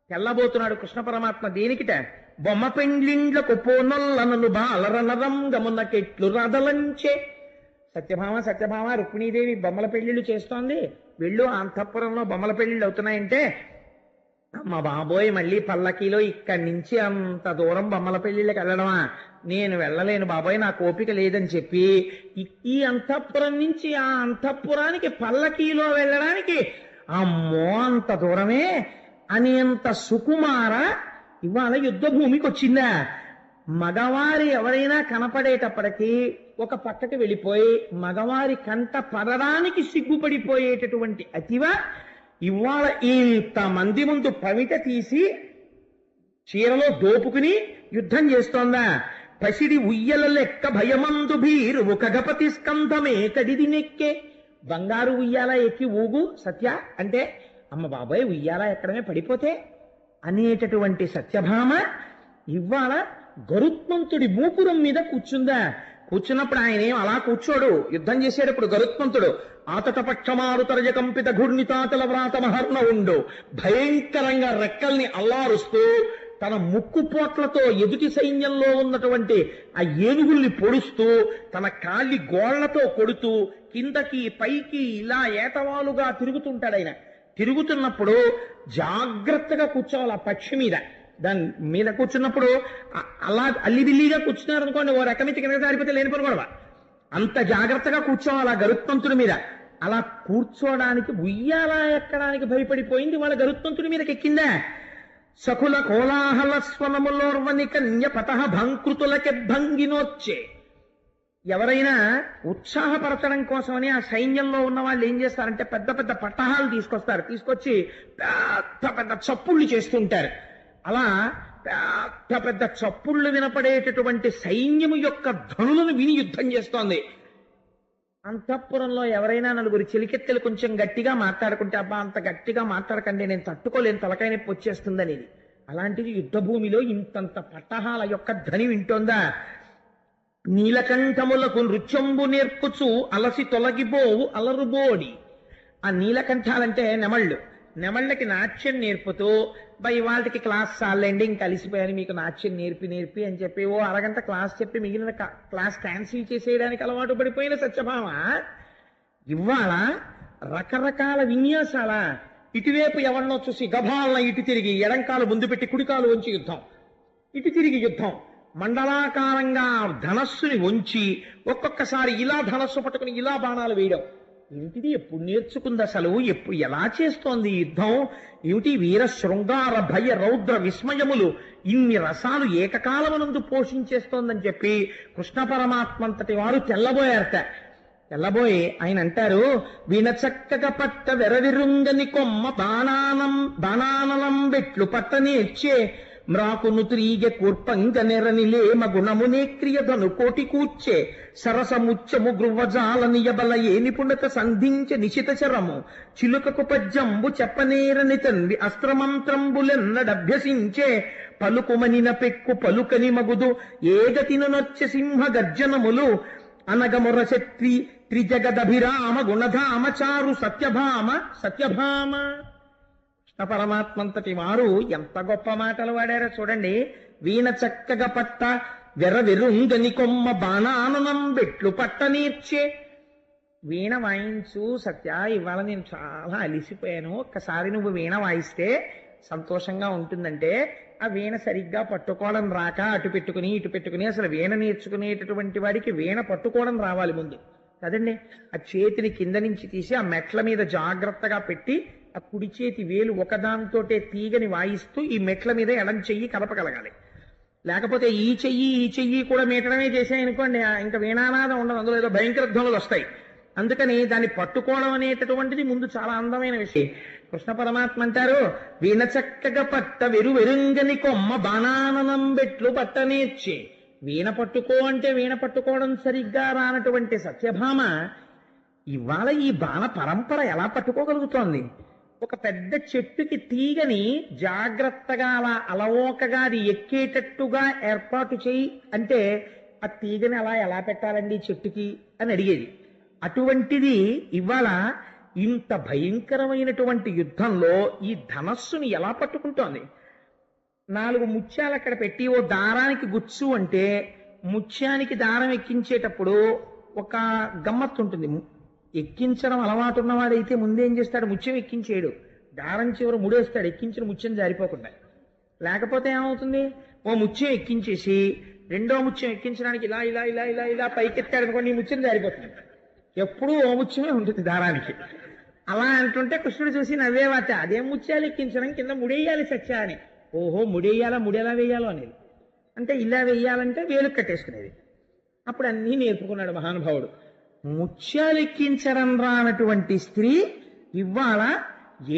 తెల్లబోతున్నాడు కృష్ణ పరమాత్మ దేనికిట? బొమ్మ పెండ్లిండ్లకు పోనొల్లనను బాలరణరంగమునకెట్లు రదలంచే. సత్యభామ సత్యభామ రుక్మిణీదేవి బొమ్మల పెళ్లిళ్ళు చేస్తోంది, వెళ్ళు అంతఃపురంలో బొమ్మల పెళ్లిళ్ళు అవుతున్నాయంటే, అమ్మ బాబోయ్ మళ్ళీ పల్లకీలో ఇక్కడి నుంచి అంత దూరం బొమ్మల పెళ్లిళ్ళకి వెళ్ళడమా, నేను వెళ్ళలేను బాబోయ్ నాకు ఓపిక లేదని చెప్పి ఈ అంతఃపురం నుంచి ఆ అంతఃపురానికి పల్లకీలో వెళ్ళడానికి అమ్మో అంత దూరమే అనేంత సుకుమార ఇవాళ యుద్ధ భూమికి వచ్చిందా. మగవారి ఎవరైనా కనపడేటప్పటికీ ఒక పక్కకి వెళ్ళిపోయి మగవారి కంట పడడానికి సిగ్గుపడిపోయేటటువంటి అతివ ఇవాళ ఇంతమంది ముందు పవిట తీసి చీరలో దోపుకుని యుద్ధం చేస్తోందా. పసిడి ఉయ్యల లెక్క భయమందు భీరువు కగపతి స్కంధమే కడిది నెక్కే. బంగారు ఉయ్యాల ఎక్కి ఊగు సత్య అంటే అమ్మ బాబాయ్ ఉయ్యాల ఎక్కడమే పడిపోతే అనేటటువంటి సత్యభామ ఇవాళ గరుత్మంతుడి మూపురం మీద కూర్చుందా. కూర్చున్నప్పుడు ఆయన ఏం అలా కూర్చోడు. యుద్ధం చేసేటప్పుడు గరుత్మంతుడు ఆతట పక్షమారు తరజ కంపిత ఘూర్ణితాతల వ్రాత మహర్ణ ఉండు భయంకరంగా రెక్కల్ని అల్లారుస్తూ తన ముక్కు పోట్లతో ఎదుటి సైన్యంలో ఉన్నటువంటి ఆ ఏనుగుల్ని పొడుస్తూ తన కాళ్ళి గోళ్లతో కొడుతూ కిందకి పైకి ఇలా ఏటవాలుగా తిరుగుతుంటాడు ఆయన. తిరుగుతున్నప్పుడు జాగ్రత్తగా కూర్చోవాలి ఆ పక్షి మీద. దాని మీద కూర్చున్నప్పుడు అలా అల్లిబిల్లిగా కూర్చున్నారు అనుకోండి, ఓ రకమించి కింద జారిపోతే లేని పని కూడా అంత జాగ్రత్తగా కూర్చోవాలి ఆ గరుత్మంతుడి మీద. అలా కూర్చోడానికి ఉయ్యాల ఎక్కడానికి భయపడిపోయింది వాళ్ళ గరుత్మంతుడి మీదకి ఎక్కిందా. సకుల కోలాహల స్వనములోర్వని కన్య పతహ భంకృతులకి భంగినొచ్చే. ఎవరైనా ఉత్సాహపరచడం కోసమని ఆ సైన్యంలో ఉన్న వాళ్ళు ఏం చేస్తారంటే పెద్ద పెద్ద పట్టహాలు తీసుకొస్తారు, తీసుకొచ్చి పెద్ద పెద్ద చప్పుళ్ళు చేస్తుంటారు. అలా పెద్ద పెద్ద చప్పుళ్ళు వినపడేటటువంటి సైన్యము యొక్క ధనులను విని యుద్ధం చేస్తోంది. అంతఃపురంలో ఎవరైనా నలుగురు చెలికెత్తెలు కొంచెం గట్టిగా మాట్లాడుకుంటే, అబ్బా అంత గట్టిగా మాట్లాడకండి, నేను తట్టుకోలేను, తలకాయ నొప్పి వచ్చేస్తుందని. అలాంటిది యుద్ధ భూమిలో ఇంతంత పట్టహాల యొక్క ధ్వని వింటోందా. నీలకంఠములకు నృత్యంబు నేర్పుచు అలసి తొలగిపోవు అలరుబోడి. ఆ నీలకంఠాలంటే నెమళ్ళు. నెమళ్ళకి నాట్యం నేర్పుతూ వాళ్ళకి క్లాస్ చాలండి, ఇంక కలిసిపోయాను, మీకు నాట్యం నేర్పి అని చెప్పి ఓ అరగంట క్లాస్ చెప్పి మిగిలిన క్లాస్ క్యాన్సిల్ చేసేయడానికి అలవాటు పడిపోయిన సత్యభామ ఇవాళ రకరకాల విన్యాసాల. ఇటువైపు ఎవరినో చూసి గభాలన ఇటు తిరిగి ఎడంకాలు ముందు పెట్టి కుడికాలు వంచి యుద్ధం, ఇటు తిరిగి యుద్ధం, మండలాకారంగా ధనస్సుని వంచి ఒక్కొక్కసారి ఇలా ధనస్సు పట్టుకుని ఇలా బాణాలు వేయడం. ఏమిటిది, ఎప్పుడు నేర్చుకుంది అసలు, ఎప్పుడు ఎలా చేస్తోంది యుద్ధం, ఏమిటి వీర శృంగార భయ రౌద్ర విస్మయములు, ఇన్ని రసాలు ఏకకాలమునందు పోషించేస్తోందని చెప్పి కృష్ణ పరమాత్మంతటి వారు తెల్లబోయారట. తెల్లబోయి ఆయన అంటారు, వినచక్కగా పట్ట వెరవిరుంగని కొమ్మ బాణానలం బెట్లు పట్టనేర్చే మ్రాకును త్రీగె కూర్పంగ నెరనిలేమ గుణమునే క్రియధను కోటి కూర్చే సరసముచ్చము గృవ్వజాల నియబల ఏ నిపుణత సంధించ నిశిత చరము చిలుకకు పద్యంబు చెప్పనేరని తన్వి అస్త్రమంత్రంబులెన్నడభ్యసించే పలుకుమనిన పెక్కు పలుకని మగుదు ఏగతిన నొచ్చ సింహ గర్జనములు అనగముర శత్రి త్రిజగదభిరామ గుణధామ చారు సత్యభామ. పరమాత్మంతటి వారు ఎంత గొప్ప మాటలు వాడారో చూడండి. వీణ చక్కగా పట్ట వెరవెరుంగని కొమ్మ బాణాననం బెట్లు పట్ట నేర్చే. వీణ వాయించు సత్య, ఇవాళ నేను చాలా అలిసిపోయాను, ఒక్కసారి నువ్వు వీణ వాయిస్తే సంతోషంగా ఉంటుందంటే ఆ వీణ సరిగ్గా పట్టుకోవడం రాక అటు పెట్టుకుని ఇటు పెట్టుకుని, అసలు వీణ నేర్చుకునేటటువంటి వాడికి వీణ పట్టుకోవడం రావాలి ముందు కదండి. ఆ చేతిని కింద నుంచి తీసి ఆ మెట్ల మీద జాగ్రత్తగా పెట్టి ఆ కుడి చేతి వేలు ఒకదాంతోటే తీగని వాయిస్తూ ఈ మెట్ల మీద ఎడం చెయ్యి కలపగలగాలి. లేకపోతే ఈ చెయ్యి కూడా మీటడమే చేసాయనుకోండి, ఇంకా వీణానాదం ఉండదు, అందులో ఏదో భయంకర ధ్వనులు వస్తాయి. అందుకని దాన్ని పట్టుకోవడం అనేటటువంటిది ముందు చాలా అందమైన విషయం. కృష్ణ పరమాత్మ అంటారు, వీణ చక్కగా పట్ట వెరుంగని కొమ్మ బాణాననం బెట్లు పట్టనేర్చే. వీణ పట్టుకో అంటే వీణ పట్టుకోవడం సరిగ్గా రానటువంటి సత్యభామ ఇవాళ ఈ బాణ పరంపర ఎలా పట్టుకోగలుగుతోంది. ఒక పెద్ద చెట్టుకి తీగని జాగ్రత్తగా అలా అలవోకగా అది ఎక్కేటట్టుగా ఏర్పాటు చేయి అంటే ఆ తీగని అలా ఎలా పెట్టాలండి చెట్టుకి అని అడిగేది. అటువంటిది ఇవాళ ఇంత భయంకరమైనటువంటి యుద్ధంలో ఈ ధనస్సుని ఎలా పట్టుకుంటోంది. 4 ముత్యాలు అక్కడ పెట్టి ఓ దారానికి గుచ్చు అంటే ముత్యానికి దారం ఎక్కించేటప్పుడు ఒక గమ్మత్తు ఉంటుంది. ఎక్కించడం అలవాటు ఉన్నవాడైతే ముందేం చేస్తాడు, ముత్యం ఎక్కించేయడు, దారం చివర ముడేస్తాడు ఎక్కించిన ముత్యం జారిపోకుండా. లేకపోతే ఏమవుతుంది, ఓ ముత్యం ఎక్కించేసి రెండో ముత్యం ఎక్కించడానికి ఇలా ఇలా ఇలా ఇలా ఇలా పైకెత్తాడు అనుకోండి, ఈ ముత్యం జారిపోతుంది. ఎప్పుడూ ఓ ముత్యమే ఉంటుంది దారానికి. అలా అంటుంటే కృష్ణుడు చూసి నవ్వేవాట, అదేం ముత్యాలు ఎక్కించడం, కింద ముడేయాలి సత్య అని. ఓహో ముడేయాలా, ముడెలా వేయాలో అనేది. అంటే ఇలా వేయాలంటే వేలు కట్టేసుకునేది. అప్పుడు అన్నీ నేర్పుకున్నాడు మహానుభావుడు. ముత్యాలెక్కించడం రానటువంటి స్త్రీ ఇవాళ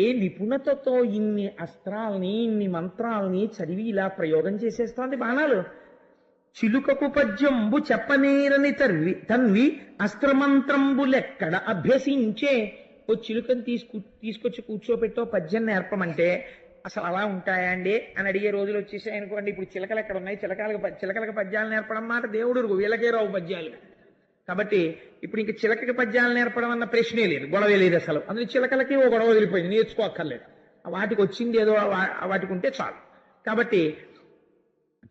ఏ నిపుణతతో ఇన్ని అస్త్రాలని ఇన్ని మంత్రాలని చదివి ఇలా ప్రయోగం చేసేస్తోంది బాణాలు. చిలుకకు పద్యంబు చెప్పనేరని తన్వి అస్త్రమంత్రంబులెక్కడ అభ్యసించే. ఓ చిలుకని తీసుకొచ్చి కూర్చోపెట్టో పద్యం నేర్పమంటే అసలు అలా ఉంటాయా అండి అని అడిగే రోజులు వచ్చేసాయి అనుకోండి. ఇప్పుడు చిలకలు ఎక్కడ ఉన్నాయి? చిలకలకు పద్యాలు నేర్పడం మాట దేవుడు వీళ్ళకే రావు పద్యాలు. కాబట్టి ఇప్పుడు ఇంక చిలకకి పద్యాలు నేర్పడం అన్న ప్రశ్నే లేదు, గొడవే లేదు అసలు. అందులో చిలకలకి ఓ గొడవ వదిలిపోయింది, నేర్చుకోక్కర్లేదు. వాటికి వచ్చింది ఏదో వాటికి ఉంటే చాలు. కాబట్టి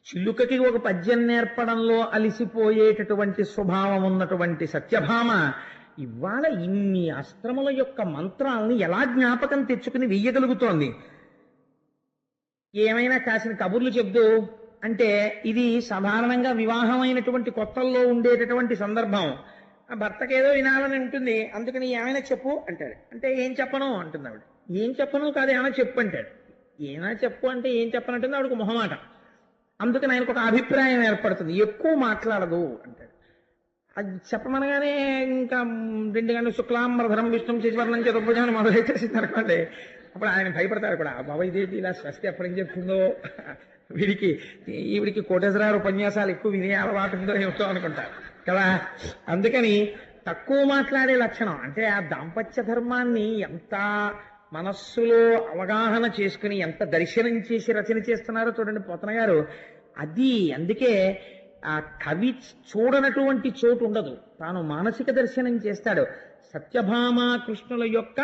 చిలుకకి ఒక పద్యం నేర్పడంలో అలిసిపోయేటటువంటి స్వభావం ఉన్నటువంటి సత్యభామ ఇవాళ ఇన్ని అస్త్రముల యొక్క మంత్రాలను ఎలా జ్ఞాపకం తెచ్చుకుని వెయ్యగలుగుతోంది? ఏమైనా కాసిన కబుర్లు చెప్తూ అంటే ఇది సాధారణంగా వివాహమైనటువంటి కొత్తల్లో ఉండేటటువంటి సందర్భం. ఆ భర్తకి ఏదో వినాలని ఉంటుంది, అందుకని ఏమైనా చెప్పు అంటాడు. అంటే ఏం చెప్పను అంటుంది ఆవిడ. ఏం చెప్పను కాదు, ఏమైనా చెప్పు అంటాడు. ఏమైనా చెప్పు అంటే ఏం చెప్పనంటుంది ఆవిడకు మొహమాట. అందుకని ఆయనకు ఒక అభిప్రాయం ఏర్పడుతుంది, ఎక్కువ మాట్లాడదు అంటాడు. అది చెప్పమనగానే ఇంకా 2 గంటలు శుక్లాంబరధరం విష్ణుం శశివర్ణం చతుర్భుజం మొదలైతేసింది అనుకోండి. అప్పుడు ఆయన భయపడతారు కూడా, బాబా ఇదేంటి ఇలా స్వస్తి ఎప్పటికి చెప్తుందో, ఈవిడికి కోటేశ్వరారు ఉపన్యాసాలు ఎక్కువ వినే అలవాటు ఉందో ఏమిటో అనుకుంటారు కదా. అందుకని తక్కువ మాట్లాడే లక్షణం అంటే ఆ దాంపత్య ధర్మాన్ని ఎంత మనస్సులో అవగాహన చేసుకుని ఎంత దర్శనం చేసి రచన చేస్తున్నారో చూడండి పోతన గారు. అది అందుకే ఆ కవి చూడనటువంటి చోటు ఉండదు, తాను మానసిక దర్శనం చేస్తాడు. సత్యభామ కృష్ణుల యొక్క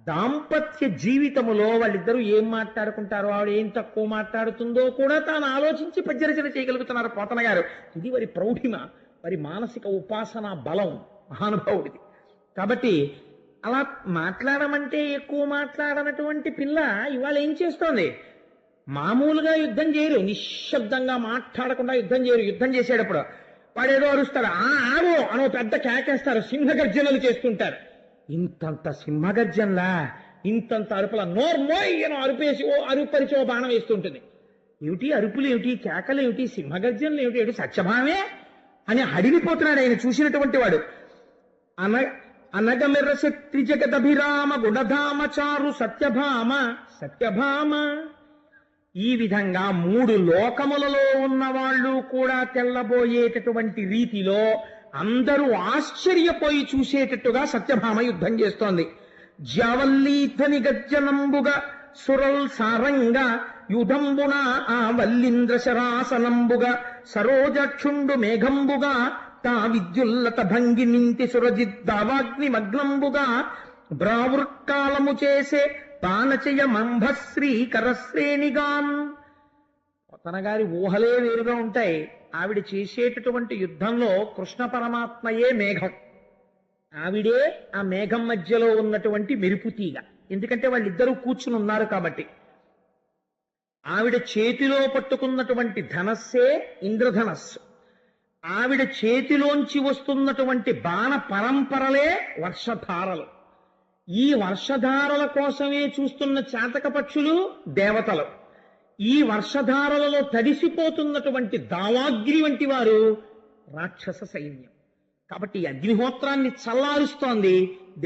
దాంపత్య జీవితములో వాళ్ళిద్దరూ ఏం మాట్లాడుకుంటారో, ఆవిడ ఏం తక్కువ మాట్లాడుతుందో కూడా తాను ఆలోచించి పద్యరచన చేయగలుగుతున్నారు పోతన గారు. ఇది వారి ప్రౌఢిమ, వారి మానసిక ఉపాసన బలం మహానుభావుడిది. కాబట్టి అలా మాట్లాడమంటే ఎక్కువ మాట్లాడనటువంటి పిల్ల ఇవాళ ఏం చేస్తోంది? మామూలుగా యుద్ధం చేయరు, నిశ్శబ్దంగా మాట్లాడకుండా యుద్ధం చేయరు. యుద్ధం చేసేటప్పుడు వాడేదో అరుస్తాడు, ఆడు అనో పెద్ద కేకేస్తారు, సింహగర్జనలు చేస్తుంటారు. ఇంతంత సింహగర్జనలా, ఇంతంత అరుపుల నోర్మోయ్ అని అరుపేసి అరుపరిచి ఓ బాణం వేస్తుంటుంది. ఏమిటి అరుపులు ఏమిటి, కేకలు ఏమిటి, సింహగర్జనలు ఏమిటి, ఏమిటి సత్యభామే అని హడిలిపోతున్నాడు ఆయన చూసినటువంటి వాడు. అనగమెర్ర శక్తి జగదభిరామ గుణధామ చారు సత్యభామ సత్యభామ. ఈ విధంగా 3 లోకములలో ఉన్న వాళ్ళు కూడా తెల్లబోయేటటువంటి రీతిలో అందరూ ఆశ్చర్యపోయి చూసేటట్టుగా సత్యభామ యుద్ధం చేస్తోంది. జావల్లీధని గజ్జనంబుగా సురల్ సారంగా యుధంబున ఆ వల్లింద్ర శరాసనంబుగా సరోజక్షుండు మేఘంబుగా తా విద్యుల్లత భంగి నింతి సురజిద్దావాగ్ని మగ్నంబుగా బ్రావృత్కాలము చేసే పానచయ మంభశ్రీ కరశ్రేణిగాన్. పోతన గారి ఊహలే వేరుగా ఉంటాయి. ఆవిడ చేసేటటువంటి యుద్ధంలో కృష్ణ పరమాత్మయే మేఘం, ఆవిడే ఆ మేఘం మధ్యలో ఉన్నటువంటి మెరుపు తీగ. ఎందుకంటే వాళ్ళిద్దరూ కూర్చుని ఉన్నారు కాబట్టి. ఆవిడ చేతిలో పట్టుకున్నటువంటి ధనస్సే ఇంద్రధనస్సు, ఆవిడ చేతిలోంచి వస్తున్నటువంటి బాణ పరంపరలే వర్షధారలు. ఈ వర్షధారల కోసమే చూస్తున్న చాతక పక్షులు దేవతలు. ఈ వర్షధారలలో తడిసిపోతున్నటువంటి దావాగ్ని వంటి వారు రాక్షస సైన్యం. కాబట్టి అగ్నిహోత్రాన్ని చల్లారుస్తోంది,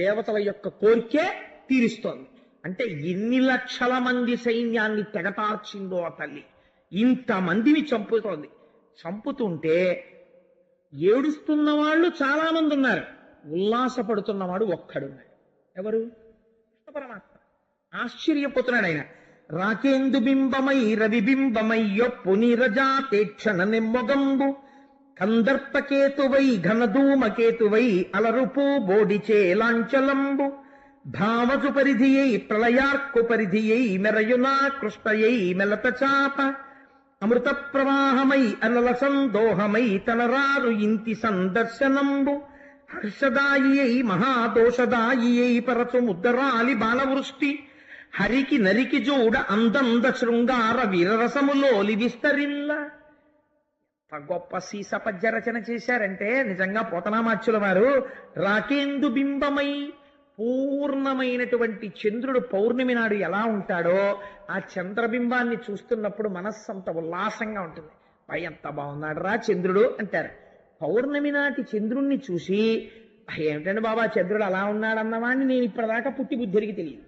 దేవతల యొక్క కోరికే తీరుస్తోంది. అంటే ఎన్ని లక్షల మంది సైన్యాన్ని తెగటార్చిందో ఆ తల్లి, ఇంతమందిని చంపుతోంది. చంపుతుంటే ఏడుస్తున్న వాళ్ళు చాలా మంది ఉన్నారు, ఉల్లాసపడుతున్నవాడు ఒక్కడున్నాడు. ఎవరు? కృష్ణ పరమాత్మ. ఆశ్చర్యపోతున్నాడు ఆయన. రాకేందు బింబమై రవిబింబమయ్యొప్పు నీరజాతేక్షణ నెమ్మొగంబు కందర్పకేతువై ఘనధూమకేతువై అలరుపు బోడిచే లాంచలంబు భావజు పరిధియై ప్రళయార్కు పరిధియై మెరయునా కృష్ణయై మెలత చాప అమృత ప్రవాహమై అనల సందోహమై తనరారు ఇంతి సందర్శనంబు హర్షదాయి మహాదోషదాయి పరచు ముద్దరాలి బాలవృష్టి హరికి నరికి జూడ అందంద శృంగార వీరరసములోలి విస్తరిల్ల. గొప్ప సీస పద్య రచన చేశారంటే నిజంగా పోతనామాచ్యుల వారు. రాకేందు బింబమై, పూర్ణమైనటువంటి చంద్రుడు పౌర్ణమి నాడు ఎలా ఉంటాడో ఆ చంద్రబింబాన్ని చూస్తున్నప్పుడు మనస్సంత ఉల్లాసంగా ఉంటుంది. పై ఎంత బాగున్నాడు రా చంద్రుడు అంటారు. పౌర్ణమి నాటి చంద్రుణ్ణి చూసి ఏమిటండి బాబా చంద్రుడు అలా ఉన్నాడన్నవాడిని నేను ఇప్పటిదాకా పుట్టి బుద్ధిరికి తెలియదు.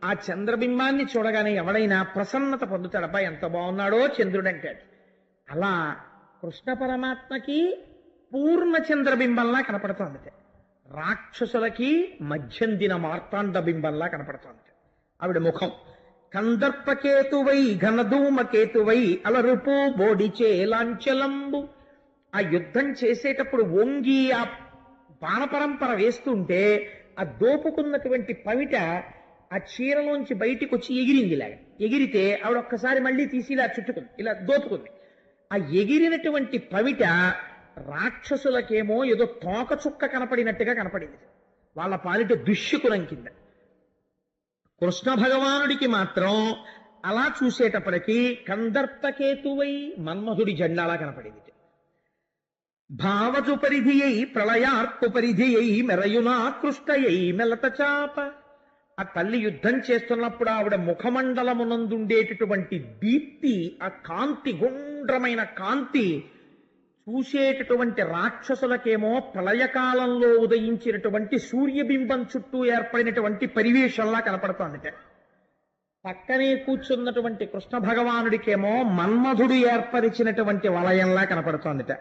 ఆ చంద్రబింబాన్ని చూడగానే ఎవడైనా ప్రసన్నత పొందుతాడు. అబ్బా ఎంత బాగున్నాడో చంద్రుడు అంటాడు. అలా కృష్ణ పరమాత్మకి పూర్ణ చంద్రబింబంలా కనపడుతోంది, రాక్షసులకి మధ్యందిన మార్తాండ బింబంలా కనపడుతోంది. ఆవిడ ముఖం. కందర్పకేతువై ఘనధూమకేతువై అలరుపు బోడిచే లాంచలంబు. ఆ యుద్ధం చేసేటప్పుడు వంగి ఆ బాణపరంపర వేస్తుంటే ఆ దోపుకున్నటువంటి పవిట ఆ చీరలోంచి బయటికి వచ్చి ఎగిరింది. ఇలాగ ఎగిరితే ఆవిడ ఒక్కసారి మళ్ళీ తీసి ఇలా చుట్టుకుంది, ఇలా దోపుకుంది. ఆ ఎగిరినటువంటి పవిట రాక్షసులకేమో ఏదో తోక చుక్క కనపడినట్టుగా కనపడింది. వాళ్ళ పాలిట దుష్యకులం కింద. కృష్ణ భగవానుడికి మాత్రం అలా చూసేటప్పటికీ కందర్పకేతువై మన్మధుడి జెండాలా కనపడింది. భావజు పరిధియై ప్రళయార్కు పరిధియై మెరయునా కృష్ణయై మెలత చాప. ఆ తల్లి యుద్ధం చేస్తున్నప్పుడు ఆవిడ ముఖమండలమునందుండేటటువంటి దీప్తి, ఆ కాంతి, గుండ్రమైన కాంతి చూసేటటువంటి రాక్షసులకేమో ప్రళయకాలంలో ఉదయించినటువంటి సూర్యబింబం చుట్టూ ఏర్పడినటువంటి పరివేషంలా కనపడుతోందిట. పక్కనే కూర్చున్నటువంటి కృష్ణ భగవానుడికేమో మన్మధుడు ఏర్పరిచినటువంటి వలయంలా కనపడుతోందిట.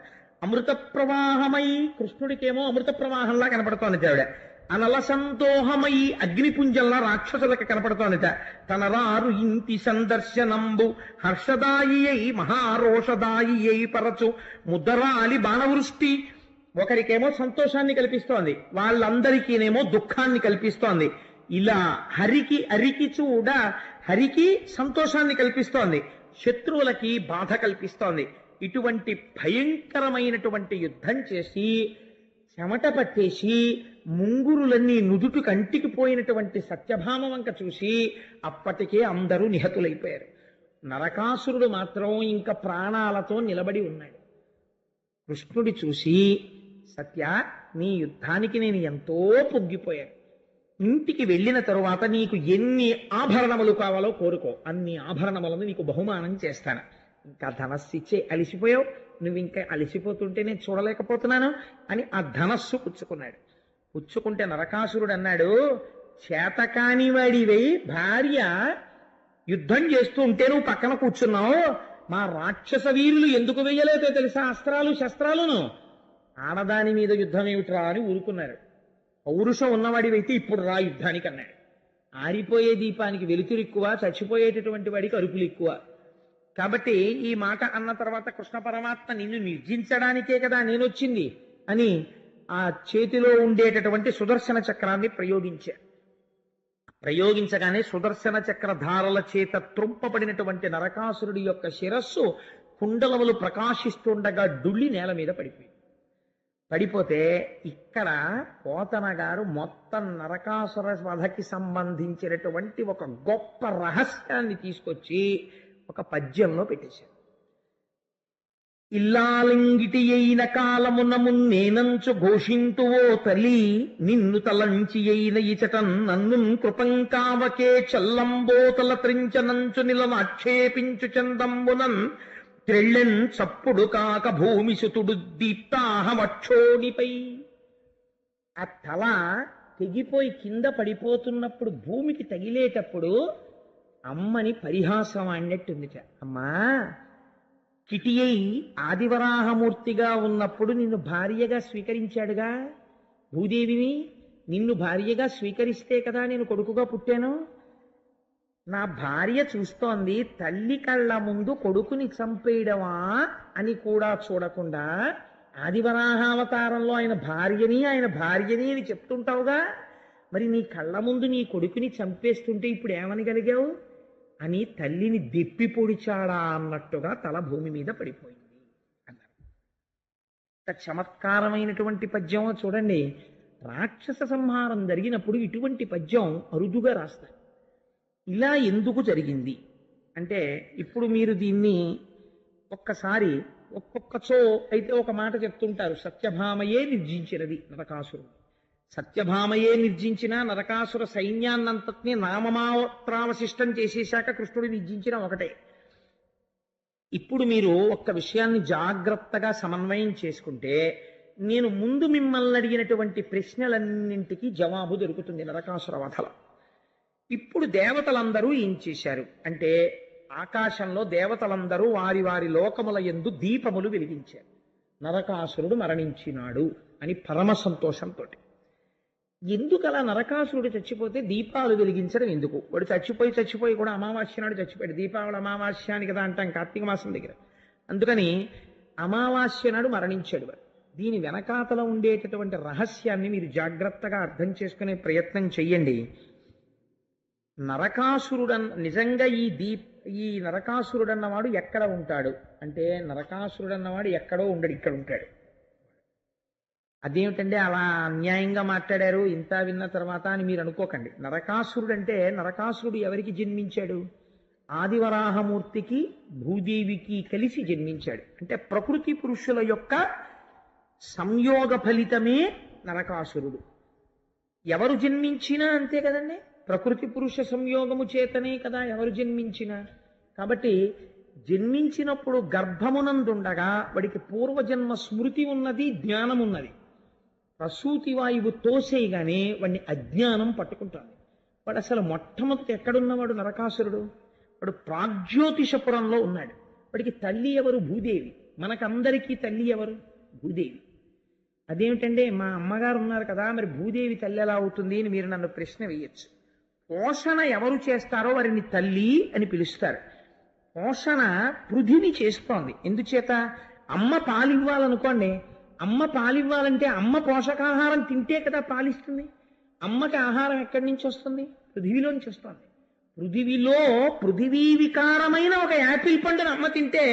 అమృత ప్రవాహమై కృష్ణుడికేమో అమృత ప్రవాహంలా కనపడుతోందిట ఆవిడ. అనల సంతోహమై అగ్నిపుంజంలా రాక్షసులకు కనపడుతోందిట. తనరారు ఇంటి సందర్శనంబు హర్షదాయి అయి మహారోషదాయి అయి పరచు ముద్దరాలి బాణవృష్టి. ఒకరికేమో సంతోషాన్ని కల్పిస్తోంది, వాళ్ళందరికీనేమో దుఃఖాన్ని కల్పిస్తోంది. ఇలా అరికి చూడ హరికి సంతోషాన్ని కల్పిస్తోంది, శత్రువులకి బాధ కల్పిస్తోంది. ఇటువంటి భయంకరమైనటువంటి యుద్ధం చేసి చెమట పట్టేసి ముంగురులన్నీ నుదుటు కంటికి పోయినటువంటి సత్యభామ వంక చూసి అప్పటికే అందరూ నిహతులైపోయారు. నరకాసురుడు మాత్రం ఇంకా ప్రాణాలతో నిలబడి ఉన్నాడు. కృష్ణుడి చూసి, సత్య, నీ యుద్ధానికి నేను ఎంతో పొంగిపోయాను. ఇంటికి వెళ్ళిన తరువాత నీకు ఎన్ని ఆభరణములు కావాలో కోరుకో, అన్ని ఆభరణములను నీకు బహుమానం చేస్తాను. ఇంకా ధనస్సు ఇచ్చే, అలిసిపోయావు, నువ్వు ఇంకా అలిసిపోతుంటే నేను చూడలేకపోతున్నాను అని ఆ ధనస్సు పుచ్చుకున్నాడు. పుచ్చుకుంటే నరకాసురుడు అన్నాడు, చేతకాని వాడివై భార్య యుద్ధం చేస్తూ ఉంటే నువ్వు పక్కన కూర్చున్నావు, మా రాక్షస వీరులు ఎందుకు వెయ్యలేదో తెలుసా అస్త్రాలు శస్త్రాలను, ఆడదాని మీద యుద్ధం ఏమిట్రా అని ఊరుకున్నారు. పౌరుషం ఉన్నవాడివైతే ఇప్పుడు రా యుద్ధానికి అన్నాడు. ఆరిపోయే దీపానికి వెలుతురు ఎక్కువ, చచ్చిపోయేటటువంటి వాడికి అరుపులు ఎక్కువ. కాబట్టి ఈ మాట అన్న తర్వాత కృష్ణ పరమాత్మ నిన్ను నిర్జించడానికే కదా నేను వచ్చింది అని ఆ చేతిలో ఉండేటటువంటి సుదర్శన చక్రాన్ని ప్రయోగించగానే సుదర్శన చక్ర ధారల చేత త్రుంపబడినటువంటి నరకాసురుడి యొక్క శిరస్సు కుండలములు ప్రకాశిస్తుండగా డుళ్ళి నేల మీద పడిపోతే ఇక్కడ పోతన గారు మొత్తం నరకాసుర వధకి సంబంధించినటువంటి ఒక గొప్ప రహస్యాన్ని తీసుకొచ్చి ఒక పద్యంలో పెట్టేశారు. ఇల్లాలింగిటి అయిన కాలమున మున్నేనంచు ఘోషింతువో తల్లి, నిన్ను తలంచి అయిన ఇచటన్ నన్ను కృపంకావకే చల్లంబోతల త్రించనంచు నిలనాక్షేపించు చందంబునన్ త్రెళ్ళెన్ చప్పుడు కాక భూమి సుతుడు దీప్తాహమక్షోణిపై. ఆ తల తెగిపోయి కింద పడిపోతున్నప్పుడు భూమికి తగిలేటప్పుడు అమ్మని పరిహాసం ఆడినట్టుందిట. అమ్మా, కిటియై ఆదివరాహమూర్తిగా ఉన్నప్పుడు నిన్ను భార్యగా స్వీకరించాడుగా భూదేవిని, నిన్ను భార్యగా స్వీకరిస్తే కదా నేను కొడుకుగా పుట్టాను. నా భార్య చూస్తోంది, తల్లి కళ్ళ ముందు కొడుకుని చంపేయడమా అని కూడా చూడకుండా ఆదివరాహావతారంలో ఆయన భార్యని అని చెప్తుంటావుగా, మరి నీ కళ్ళ ముందు నీ కొడుకుని చంపేస్తుంటే ఇప్పుడు ఏమనగలిగావు అని తల్లిని దెప్పి పొడిచాడా అన్నట్టుగా తల భూమి మీద పడిపోయింది అన్నారు. ఇంత చమత్కారమైనటువంటి పద్యం చూడండి. రాక్షస సంహారం జరిగినప్పుడు ఇటువంటి పద్యం అరుదుగా రాస్తారు. ఇలా ఎందుకు జరిగింది అంటే, ఇప్పుడు మీరు దీన్ని ఒక్కసారి ఒక్కొక్కచో అయితే ఒక మాట చెప్తుంటారు, సత్యభామయే నిర్జించినది నరకాసురుడు. సత్యభామయే నిర్జించిన నరకాసుర సైన్యాన్నంతటినీ నామమాత్రావశిష్టం చేసేశాక కృష్ణుడు నిర్జించిన ఒకటే. ఇప్పుడు మీరు ఒక్క విషయాన్ని జాగ్రత్తగా సమన్వయం చేసుకుంటే నేను ముందు మిమ్మల్ని అడిగినటువంటి ప్రశ్నలన్నింటికీ జవాబు దొరుకుతుంది నరకాసుర వధలో. ఇప్పుడు దేవతలందరూ ఏం చేశారు అంటే, ఆకాశంలో దేవతలందరూ వారి వారి లోకముల యందు దీపములు వెలిగించారు. నరకాసురుడు మరణించినాడు అని పరమ సంతోషంతో. ఎందుకు అలా నరకాసురుడు చచ్చిపోతే దీపాలు వెలిగించడం ఎందుకు? వాడు చచ్చిపోయి కూడా అమావాస్య నాడు చచ్చిపోయాడు. దీపావళి అమావాస్య అని కదా అంటాం కార్తీక మాసం దగ్గర. అందుకని అమావాస్య నాడు మరణించాడు వాడు. దీని వెనకాతల ఉండేటటువంటి రహస్యాన్ని మీరు జాగ్రత్తగా అర్థం చేసుకునే ప్రయత్నం చెయ్యండి. నిజంగా ఈ నరకాసురుడన్నవాడు ఎక్కడ ఉంటాడు అంటే, నరకాసురుడన్నవాడు ఎక్కడో ఉండడు, ఇక్కడ ఉంటాడు. అదేమిటంటే అలా అన్యాయంగా మాట్లాడారు ఇంత విన్న తర్వాత అని మీరు అనుకోకండి. నరకాసురుడు అంటే, నరకాసురుడు ఎవరికి జన్మించాడు? ఆదివరాహమూర్తికి భూదేవికి కలిసి జన్మించాడు. అంటే ప్రకృతి పురుషుల యొక్క సంయోగ ఫలితమే నరకాసురుడు. ఎవరు జన్మించినా అంతే కదండి, ప్రకృతి పురుష సంయోగము చేతనే కదా ఎవరు జన్మించినా. కాబట్టి జన్మించినప్పుడు గర్భమునందుండగా వాడికి పూర్వజన్మ స్మృతి ఉన్నది, జ్ఞానం ఉన్నది. ప్రసూతి వాయువు తోసేయగానే వాడిని అజ్ఞానం పట్టుకుంటుంది. వాడు అసలు మొట్టమొదటి ఎక్కడున్నవాడు నరకాసురుడు? వాడు ప్రాగ్జ్యోతిషపురంలో ఉన్నాడు. వాడికి తల్లి ఎవరు? భూదేవి. మనకందరికీ తల్లి ఎవరు? భూదేవి. అదేమిటంటే మా అమ్మగారు ఉన్నారు కదా, మరి భూదేవి తల్లి ఎలా అవుతుంది అని మీరు నన్ను ప్రశ్న వేయచ్చు. పోషణ ఎవరు చేస్తారో వారిని తల్లి అని పిలుస్తారు. పోషణ పృథివీ చేస్తోంది. ఎందుచేత? అమ్మ పాలివ్వాలనుకోండి, అమ్మ పాలివ్వాలంటే అమ్మ పోషకాహారం తింటే కదా పాలిస్తుంది. అమ్మకి ఆహారం ఎక్కడి నుంచి వస్తుంది? పృథివీలోంచి వస్తుంది. పృథివీ వికారమైన ఒక యాపిల్ పండును అమ్మ తింటే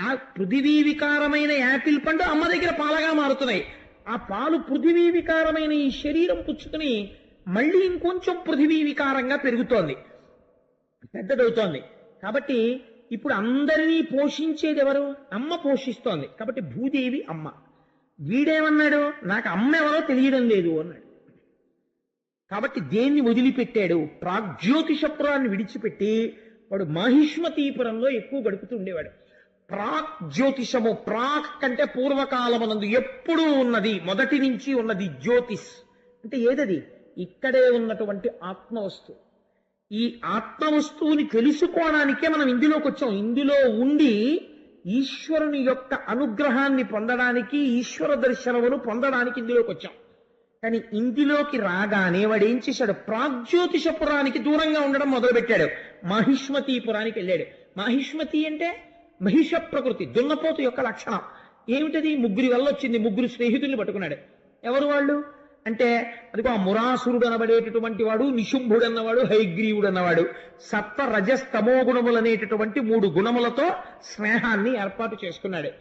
ఆ పృథివీ వికారమైన యాపిల్ పండు అమ్మ దగ్గర పాలగా మారుతున్నాయి. ఆ పాలు పృథివీ వికారమైన ఈ శరీరం పుచ్చుకుని మళ్ళీ ఇంకొంచెం పృథివీ వికారంగా పెరుగుతోంది, పెద్దదవుతోంది. కాబట్టి ఇప్పుడు అందరినీ పోషించేది ఎవరు? అమ్మ పోషిస్తోంది. కాబట్టి భూదేవి అమ్మ. వీడేమన్నాడు? నాకు అమ్మ ఎవరో తెలియడం లేదు అన్నాడు. కాబట్టి దేన్ని వదిలిపెట్టాడు? ప్రాగ్జ్యోతిషపురాన్ని విడిచిపెట్టి వాడు మాహిష్మతీపురంలో ఎక్కువ గడుపుతూ ఉండేవాడు. ప్రాగ్జ్యోతిషము, ప్రాక్ అంటే పూర్వకాలమనందు ఎప్పుడూ ఉన్నది, మొదటి నుంచి ఉన్నది. జ్యోతిష్ అంటే ఏదది? ఇక్కడే ఉన్నటువంటి ఆత్మవస్తువు. ఈ ఆత్మవస్తువుని తెలుసుకోవడానికే మనం ఇందులోకి వచ్చాం. ఇందులో ఉండి ఈశ్వరుని యొక్క అనుగ్రహాన్ని పొందడానికి, ఈశ్వర దర్శనమును పొందడానికి ఇందులోకి వచ్చాం. కానీ ఇందులోకి రాగానే వాడు ఏం చేశాడు? ప్రాగ్జ్యోతిషపురానికి దూరంగా ఉండడం మొదలుపెట్టాడు. మాహిష్మతీపురానికి వెళ్ళాడు. మాహిష్మతి అంటే మహిష ప్రకృతి, దున్నపోతు యొక్క లక్షణం. ఏమిటది? ముగ్గురి వల్ల వచ్చింది. ముగ్గురు స్నేహితుల్ని పట్టుకున్నాడు. ఎవరు వాళ్ళు అంటే, అదిగో ఆ మురాసురుడు అనబడేటటువంటి వాడు, నిశుంభుడు అన్నవాడు, హైగ్రీవుడు అన్నవాడు. సత్వ రజస్తమో గుణములు అనేటటువంటి 3 గుణములతో స్నేహాన్ని ఏర్పాటు చేసుకున్నాడు.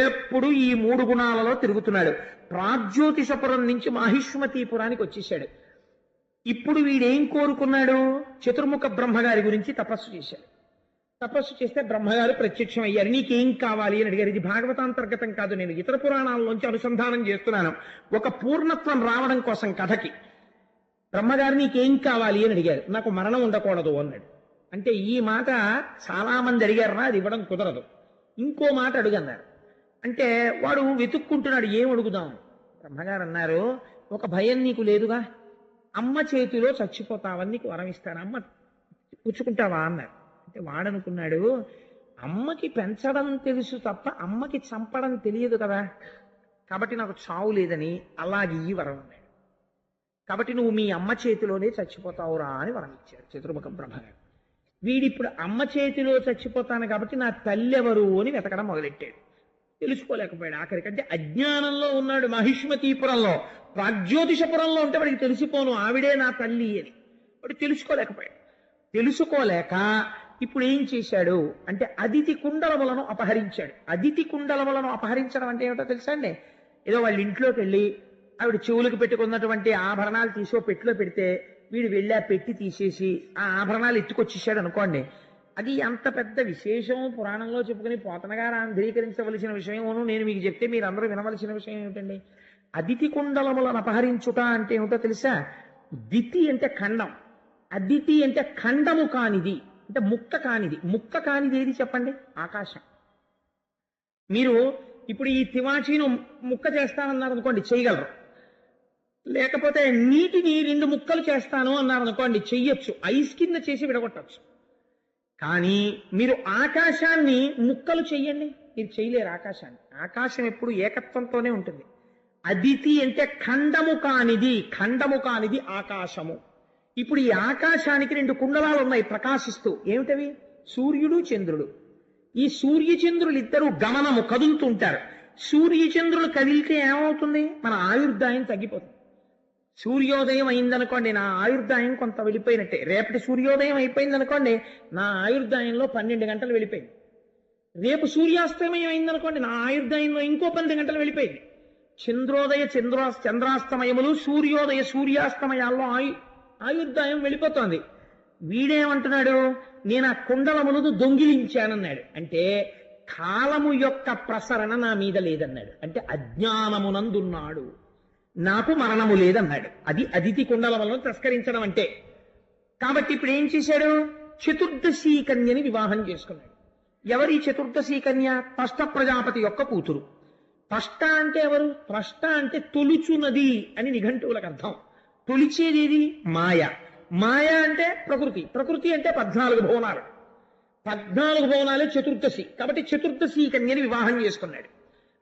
ఎప్పుడు ఈ 3 గుణాలలో తిరుగుతున్నాడు. ప్రాగ్జ్యోతిషపురం నుంచి మాహిష్మతీపురానికి వచ్చేసాడు. ఇప్పుడు వీడేం కోరుకున్నాడు? చతుర్ముఖ బ్రహ్మగారి గురించి తపస్సు చేశాడు. తపస్సు చేస్తే బ్రహ్మగారు ప్రత్యక్షం అయ్యారు. నీకేం కావాలి అని అడిగారు. ఇది భాగవతాంతర్గతం కాదు, నేను ఇతర పురాణాల్లోంచి అనుసంధానం చేస్తున్నాను ఒక పూర్ణత్వం రావడం కోసం కథకి. బ్రహ్మగారు నీకేం కావాలి అని అడిగారు. నాకు మరణం ఉండకూడదు అన్నాడు. అంటే ఈ మాట చాలా మంది అడిగారా, అది ఇవ్వడం కుదరదు, ఇంకో మాట అడుగన్నారు. అంటే వాడు వెతుక్కుంటున్నాడు ఏం అడుగుదాం. బ్రహ్మగారు అన్నారు, ఒక భయం నీకు లేదుగా, అమ్మ చేతిలో చచ్చిపోతావని నీకు వరం ఇస్తాను, అమ్మ పుచ్చుకుంటావా అన్నారు. అంటే వాడనుకున్నాడు, అమ్మకి పెంచడం తెలుసు తప్ప అమ్మకి చంపడం తెలియదు కదా, కాబట్టి నాకు చావు లేదని అలాగే ఈ వరం అన్నాడు. కాబట్టి నువ్వు మీ అమ్మ చేతిలోనే చచ్చిపోతావురా అని వరం ఇచ్చాడు చతుర్ముఖ బ్రహ్మగారు. వీడిప్పుడు అమ్మ చేతిలో చచ్చిపోతాను కాబట్టి నా తల్లి ఎవరు అని వెతకడం మొదలెట్టాడు. తెలుసుకోలేకపోయాడు. ఆఖరికంటే అజ్ఞానంలో ఉన్నాడు. మహిష్మతీపురంలో, ప్రాగ్జ్యోతిషపురంలో ఉంటే వాడికి తెలిసిపోను ఆవిడే నా తల్లి అని. వాడు తెలుసుకోలేకపోయాడు. తెలుసుకోలేక ఇప్పుడు ఏం చేశాడు అంటే అదితి కుండలములను అపహరించాడు. అదితి కుండలములను అపహరించడం అంటే ఏమిటో తెలుసా అండి? ఏదో వాళ్ళ ఇంట్లోకి వెళ్ళి ఆవిడ చెవులకు పెట్టుకున్నటువంటి ఆభరణాలు తీసో పెట్టిలో పెడితే వీడు వెళ్ళి ఆ పెట్టి తీసేసి ఆ ఆభరణాలు ఎత్తుకొచ్చేసాడు అనుకోండి. అది ఎంత పెద్ద విశేషం పురాణంలో చెప్పుకుని పోతనగారు ఆంధ్రీకరించవలసిన విషయమును నేను మీకు చెప్తే మీరు అందరూ వినవలసిన విషయం ఏమిటండి? అదితి కుండలములను అపహరించుట అంటే ఏమిటో తెలుసా? దితి అంటే ఖండం, అదితి అంటే ఖండము కానిది, అంటే ముక్క కానిది. ముక్క కానిది ఏది చెప్పండి? ఆకాశం. మీరు ఇప్పుడు ఈ తివాచీను ముక్క చేస్తానన్నారు అనుకోండి, చేయగలరు. లేకపోతే నీటిని 2 ముక్కలు చేస్తాను అన్నారు అనుకోండి, చెయ్యొచ్చు, ఐస్ కింద చేసి విడగొట్టచ్చు. కానీ మీరు ఆకాశాన్ని ముక్కలు చెయ్యండి, మీరు చేయలేరు ఆకాశాన్ని. ఆకాశం ఎప్పుడు ఏకత్వంతోనే ఉంటుంది. అదితి అంటే ఖండము కానిది ఆకాశము. ఇప్పుడు ఈ ఆకాశానికి రెండు కుండలాలు ఉన్నాయి ప్రకాశిస్తూ. ఏమిటవి? సూర్యుడు చంద్రుడు. ఈ సూర్యచంద్రులు ఇద్దరు గమనము, కదులుతుంటారు. సూర్యచంద్రులు కదిలితే ఏమవుతుంది? మన ఆయుర్దాయం తగ్గిపోతుంది. సూర్యోదయం అయిందనుకోండి, నా ఆయుర్దాయం కొంత వెళ్ళిపోయినట్టే. రేపటి సూర్యోదయం అయిపోయిందనుకోండి, నా ఆయుర్దాయంలో 12 గంటలు వెళ్ళిపోయింది. రేపు సూర్యాస్తమయం అయిందనుకోండి, నా ఆయుర్దాయంలో ఇంకో 12 గంటలు వెళ్ళిపోయింది. చంద్రోదయ చంద్రాస్తమయములు, సూర్యోదయ సూర్యాస్తమయాల్లో ఆయుర్దాయం వెళ్ళిపోతోంది. వీడేమంటున్నాడు? నేను ఆ కుండలములను దొంగిలించానన్నాడు. అంటే కాలము యొక్క ప్రసరణ నా మీద లేదన్నాడు. అంటే అజ్ఞానమునందున్నాడు, నాకు మరణము లేదన్నాడు. అది అదితి కుండలములను తస్కరించడం అంటే. కాబట్టి ఇప్పుడు ఏం చేశాడు? చతుర్దశీ కన్యని వివాహం చేసుకున్నాడు. ఎవరి చతుర్దశీ కన్య? త్వష్ట ప్రజాపతి యొక్క కూతురు. త్వష్ట అంటే ఎవరు? త్వష్ట అంటే తొలుచున్నది అని నిఘంటువులకు అర్థం. తొలిచేది మాయ. మాయ అంటే ప్రకృతి. ప్రకృతి అంటే 14 భువనాలు. 14 భువనాలే చతుర్దశి. కాబట్టి చతుర్దశీ కన్యని వివాహం చేసుకున్నాడు.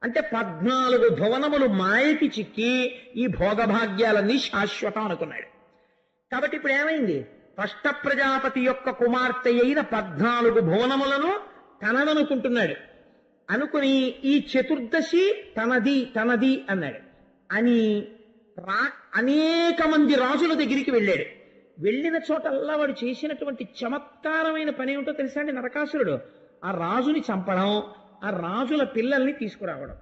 అంటే 14 భువనములు మాయకి చిక్కి ఈ భోగభాగ్యాలన్నీ శాశ్వతం అనుకున్నాడు. కాబట్టి ఇప్పుడు ఏమైంది? త్వష్ట ప్రజాపతి యొక్క కుమార్తె అయిన 14 భువనములను తనదనుకుంటున్నాడు. అనుకుని ఈ చతుర్దశి తనది అన్నాడు. అని అనేక మంది రాజుల దగ్గరికి వెళ్ళాడు. వెళ్ళిన చోటల్లా వాడు చేసినటువంటి చమత్కారమైన పని ఏమిటో తెలుసా అండి? నరకాసురుడు ఆ రాజుని చంపడం, ఆ రాజుల పిల్లల్ని తీసుకురావడం.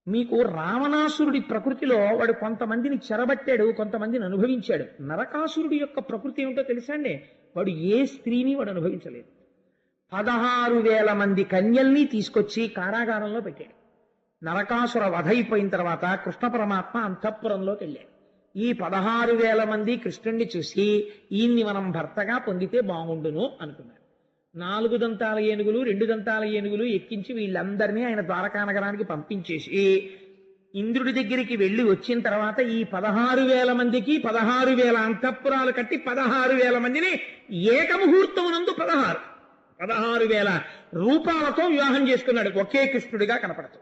మీకు రావణాసురుడి ప్రకృతిలో వాడు కొంతమందిని చెరబట్టాడు, కొంతమందిని అనుభవించాడు. నరకాసురుడి యొక్క ప్రకృతి ఏమిటో తెలుసా అండి? వాడు ఏ స్త్రీని వాడు అనుభవించలేదు. 16,000 మంది కన్యల్ని తీసుకొచ్చి కారాగారంలో పెట్టాడు. నరకాసుర వధ అయిపోయిన తర్వాత కృష్ణ పరమాత్మ అంతఃపురంలోకి వెళ్ళాడు. ఈ 16,000 మంది కృష్ణుణ్ణి చూసి ఈయన్ని మనం భర్తగా పొందితే బాగుండును అనుకున్నారు. 4 దంతాల ఏనుగులు 2 దంతాల ఏనుగులు ఎక్కించి వీళ్ళందరినీ ఆయన ద్వారకా నగరానికి పంపించేసి ఇంద్రుడి దగ్గరికి వెళ్ళి వచ్చిన తర్వాత ఈ 16,000 మందికి 16,000 అంతఃపురాలు కట్టి 16,000 మందిని ఏకముహూర్తమునందు 16,000 రూపాలతో వివాహం చేసుకున్నాడు. ఒకే కృష్ణుడిగా కనపడుతూ.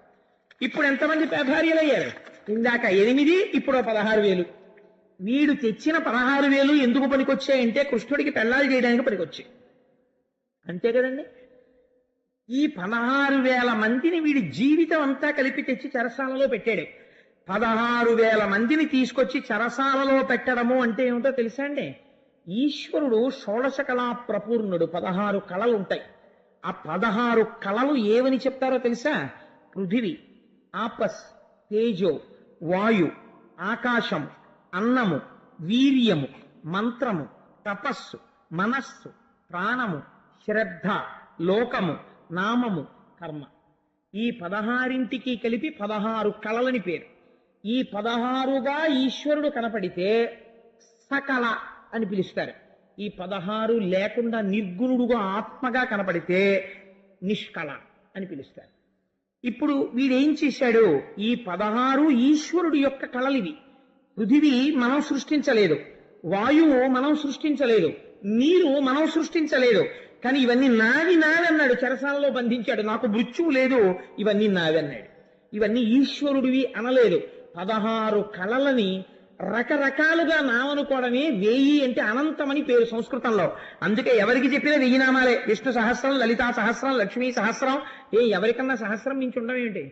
ఇప్పుడు ఎంతమంది భార్యలయ్యారు? ఇందాక 8, ఇప్పుడు 16,000. వీడు తెచ్చిన 16,000 ఎందుకు పనికొచ్చాయంటే కృష్ణుడికి పెళ్ళాలు చేయడానికి పనికొచ్చాయి. అంతే కదండి. ఈ 16,000 మందిని వీడి జీవితం అంతా కలిపి తెచ్చి చెరసాలలో పెట్టాడు. 16,000 మందిని తీసుకొచ్చి చెరసాలలో పెట్టడము అంటే ఏమిటో తెలుసా అండి? ఈశ్వరుడు షోడశ కళా ప్రపూర్ణుడు. 16 కళలు ఉంటాయి. ఆ 16 కళలు ఏవని చెప్తారో తెలుసా? పృథివి, ఆపస్, తేజో, వాయు, ఆకాశం, అన్నము, వీర్యము, మంత్రము, తపస్సు, మనస్సు, ప్రాణము, శ్రద్ధ, లోకము, నామము, కర్మ. ఈ 16ంటికి కలిపి 16 కళలని పేరు. ఈ 16గా ఈశ్వరుడు కనపడితే సకల అని పిలుస్తారు. ఈ 16 లేకుండా నిర్గుణుడుగా ఆత్మగా కనపడితే నిష్కళ అని పిలుస్తారు. ఇప్పుడు వీడేం చేశాడు? ఈ 16 ఈశ్వరుడి యొక్క కళలివి. పృథివీ మనం సృష్టించలేదు, వాయువు మనం సృష్టించలేదు, నీరు మనం సృష్టించలేదు. కానీ ఇవన్నీ నావి అన్నాడు. చెరసాలలో బంధించాడు. నాకు మృత్యువు లేదు, ఇవన్నీ నావి అన్నాడు. ఇవన్నీ ఈశ్వరుడివి అనలేదు. 16 కళలని రకరకాలుగా నామనుకోవడమే 1000 అంటే అనంతమని పేరు సంస్కృతంలో. అందుకే ఎవరికి చెప్పినా 1000 నామాలే. విష్ణు సహస్రం, లలితా సహస్రం, లక్ష్మీ సహస్రం. ఎవరికన్నా సహస్రం నుంచి ఉండడం ఏంటి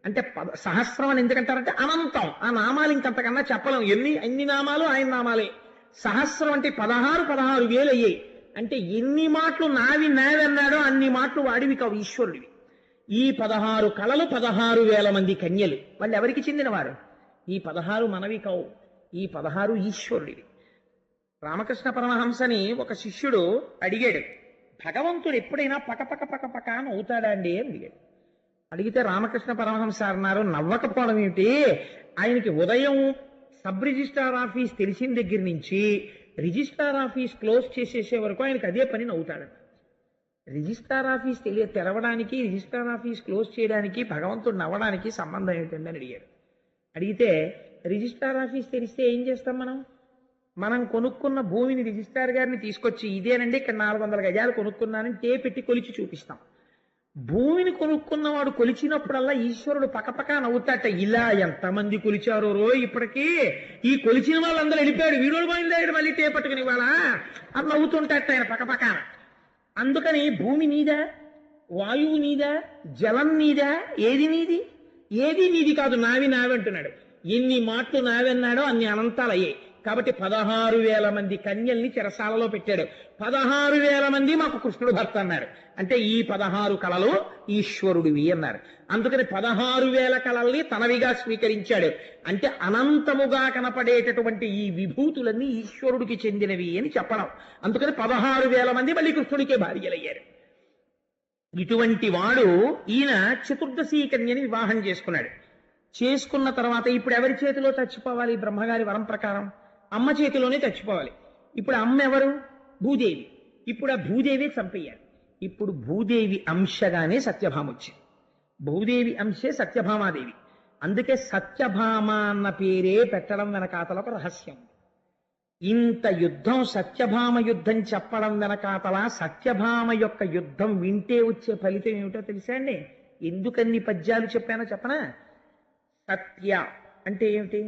అంటే సహస్రం అని ఎందుకంటారంటే అనంతం. ఆ నామాలు ఇంకంతకన్నా చెప్పలేం. ఎన్ని నామాలు ఆయన నామాలే. సహస్రం అంటే 16,000 అయ్యాయి. అంటే ఎన్ని మాటలు నావి అన్నాడో అన్ని మాటలు వాడివి కావు, ఈశ్వరుడివి. ఈ 16 కళలు 16,000 మంది కన్యలు. వాళ్ళు ఎవరికి చెందినవారు? ఈ 16 మనవి కావు, ఈ 16 ఈశ్వరుడివి. రామకృష్ణ పరమహంసని ఒక శిష్యుడు అడిగాడు, భగవంతుడు ఎప్పుడైనా పక అని అవుతాడా అండి అని అడిగాడు. అడిగితే రామకృష్ణ పరమహంస అన్నారు, నవ్వకపోవడం ఏమిటి? ఆయనకి ఉదయం సబ్ రిజిస్ట్రార్ ఆఫీస్ తెలిసిన దగ్గర నుంచి రిజిస్ట్రార్ ఆఫీస్ క్లోజ్ చేసేసే వరకు ఆయనకి అదే పని నవ్వుతాడు. రిజిస్ట్రార్ ఆఫీస్ తెరవడానికి, రిజిస్ట్రార్ ఆఫీస్ క్లోజ్ చేయడానికి భగవంతుడు నవ్వడానికి సంబంధం ఏమిటండి అని అడిగాడు. అడిగితే రిజిస్ట్రార్ ఆఫీస్ తెరిస్తే ఏం చేస్తాం మనం కొనుక్కున్న భూమిని రిజిస్ట్రార్ గారిని తీసుకొచ్చి ఇదేనండి ఇక్కడ 400 గజాలు కొనుక్కున్నానని పెట్టి కొలిచి చూపిస్తాం. భూమిని కొనుక్కున్నవాడు కొలిచినప్పుడల్లా ఈశ్వరుడు పకపక నవ్వుతాట. ఇలా ఎంతమంది కొలిచారో ఇప్పటికీ, ఈ కొలిచిన వాళ్ళందరూ వెళ్ళిపోయాడు, వీడు బయలుదేరాడు మళ్ళీ పట్టుకుని వాళ్ళ అని నవ్వుతుంటాట ఆయన పకపక. అందుకని భూమి నీదా, వాయువు నీదా, జలం నీదా, ఏది నీది? ఏది నీది కాదు, నావి నావి అంటున్నాడు. ఎన్ని మాటలు నావన్నాడో అన్ని అనంతాలు అయ్యాయి. కాబట్టి 16,000 మంది కన్యల్ని చెరసాలలో పెట్టాడు. 16,000 మంది మాకు కృష్ణుడు భర్త అన్నారు. అంటే ఈ 16 కళలు ఈశ్వరుడివి అన్నారు. అందుకని 16,000 కళల్ని తనవిగా స్వీకరించాడు. అంటే అనంతముగా కనపడేటటువంటి ఈ విభూతులన్నీ ఈశ్వరుడికి చెందినవి అని చెప్పడం. అందుకని 16,000 మంది మళ్ళీ కృష్ణుడికే భార్యలయ్యారు. ఇటువంటి వాడు ఈయన చతుర్దశీ కన్యని వివాహం చేసుకున్నాడు. చేసుకున్న తర్వాత ఇప్పుడు ఎవరి చేతిలో చచ్చిపోవాలి? బ్రహ్మగారి వరం ప్రకారం అమ్మ చేతిలోనే చచ్చిపోవాలి. ఇప్పుడు అమ్మ ఎవరు? భూదేవి. ఇప్పుడు ఆ భూదేవి చంపేయాలి. ఇప్పుడు భూదేవి అంశగానే సత్యభామ వచ్చింది. భూదేవి అంశే సత్యభామాదేవి. అందుకే సత్యభామ అన్న పేరే పెట్టడం వెనకాతల ఒక రహస్యం. ఇంత యుద్ధం, సత్యభామ యుద్ధం చెప్పడం వెనకాతల సత్యభామ యొక్క యుద్ధం వింటే వచ్చే ఫలితం ఏమిటో తెలుసా అండి? ఎందుకన్ని పద్యాలు చెప్పానో చెప్పనా? సత్య అంటే ఏమిటి?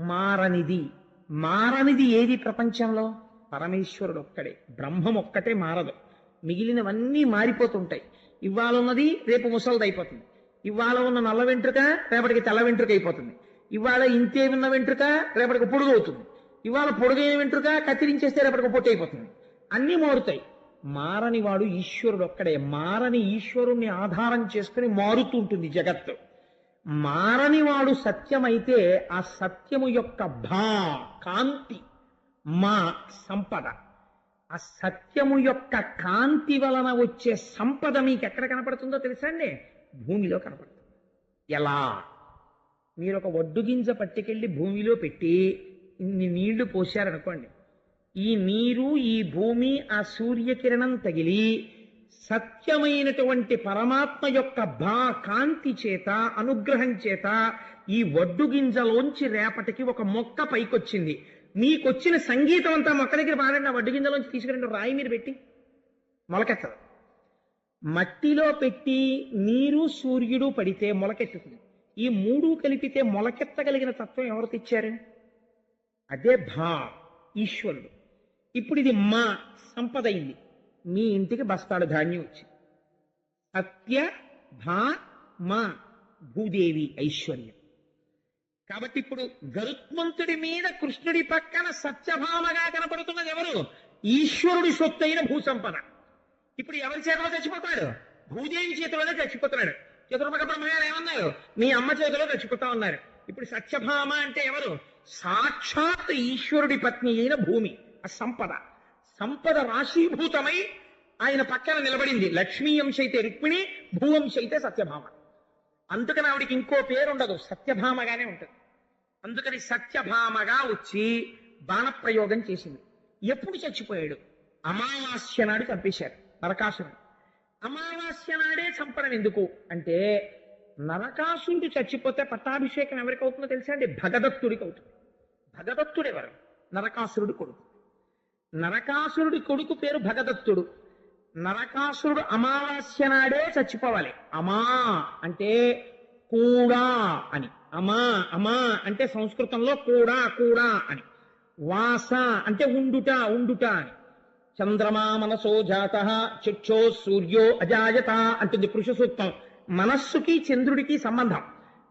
మారనిది. మారనిది ఏది ప్రపంచంలో? పరమేశ్వరుడు ఒక్కడే, బ్రహ్మం ఒక్కటే మారదు. మిగిలినవన్నీ మారిపోతుంటాయి. ఇవాళ ఉన్నది రేపు ముసలిదైపోతుంది. ఇవాళ ఉన్న నల్ల వెంట్రుక రేపటికి తెల్ల వెంట్రుక అయిపోతుంది. ఇవాళ ఇంతే ఉన్న వెంట్రుక రేపటికి పొడుగు అవుతుంది. ఇవాళ పొడుగైన వెంట్రుక కత్తిరించేస్తే రేపటికి పొట్టు అయిపోతుంది. అన్నీ మారుతాయి. మారని వాడు ఈశ్వరుడు ఒక్కడే. మారని ఈశ్వరుణ్ణి ఆధారం చేసుకుని మారుతుంటుంది జగత్తు. మారని వాడు సత్యమైతే ఆ సత్యము యొక్క కాంతి, మా సంపద, ఆ సత్యము యొక్క కాంతి వలన వచ్చే సంపద మీకు ఎక్కడ కనపడుతుందో తెలుసా అండి? భూమిలో కనపడుతుంది. ఎలా? మీరు ఒక ఒడ్డు గింజ పట్టుకెళ్ళి భూమిలో పెట్టి ఇన్ని నీళ్లు పోశారనుకోండి, ఈ నీరు, ఈ భూమి, ఆ సూర్యకిరణం తగిలి సత్యమైనటువంటి పరమాత్మ యొక్క కాంతి చేత, అనుగ్రహం చేత ఈ ఒడ్డు గింజలోంచి రేపటికి ఒక మొక్క పైకొచ్చింది. మీకొచ్చిన సంగీతం అంతా మొక్క దగ్గర పాడండి. ఆ ఒడ్డు గింజలోంచి తీసుకురండి, రాయి మీరు పెట్టి మొలకెత్తదు. మట్టిలో పెట్టి నీరు, సూర్యుడు పడితే మొలకెత్తుతుంది. ఈ మూడు కలిపితే మొలకెత్తగలిగిన తత్వం ఎవరు తెచ్చారు? అదే ఈశ్వరుడు. ఇప్పుడు ఇది మా సంపద అయింది. మీ ఇంటికి బస్తాడు ధాన్యం వచ్చింది. సత్య మా భూదేవి ఐశ్వర్యం. కాబట్టి ఇప్పుడు గరుత్మంతుడి మీద కృష్ణుడి పక్కన సత్యభామగా కనపడుతున్నది ఎవరు? ఈశ్వరుడి సొత్తైన భూసంపద. ఇప్పుడు ఎవరి చేతిలో చచ్చిపోతాడు? భూదేవి చేతిలోనే చచ్చిపోతున్నాడు. చతుర్ముఖ బ్రహ్మగారు ఏమన్నారు? మీ అమ్మ చేతిలో చచ్చిపోతా ఉన్నారు. ఇప్పుడు సత్యభామ అంటే ఎవరు? సాక్షాత్ ఈశ్వరుడి పత్ని అయిన భూమి. ఆ సంపద, సంపద రాశీభూతమై ఆయన పక్కన నిలబడింది. లక్ష్మీ అంశ అయితే రుక్మిణి, భూవంశ అయితే సత్యభామ. అందుకని ఆవిడికి ఇంకో పేరు ఉండదు, సత్యభామగానే ఉంటుంది. అందుకని సత్యభామగా వచ్చి బాణప్రయోగం చేసింది. ఎప్పుడు చచ్చిపోయాడు? అమావాస్య నాడు చంపేశారు నరకాసురుడు. అమావాస్య నాడే చంపడం ఎందుకు అంటే, నరకాసురుడు చచ్చిపోతే పట్టాభిషేకం ఎవరికి అవుతుందో తెలుసా అండి? భగదత్తుడికి అవుతుంది. భగదత్తుడు ఎవరు? నరకాసురుడి కొడుకు. నరకాసురుడి కొడుకు పేరు భగదత్తుడు. నరకాసురుడు అమావాస్య నాడే చచ్చిపోవాలి. అమా అంటే కూడా అని. అమా అంటే సంస్కృతంలో కూడా అని. వాస అంటే ఉండుట అని. చంద్రమా మనసో జాత చక్షో సూర్యో అజాయత అంటుంది పురుష సూక్తం. మనస్సుకి చంద్రుడికి సంబంధం.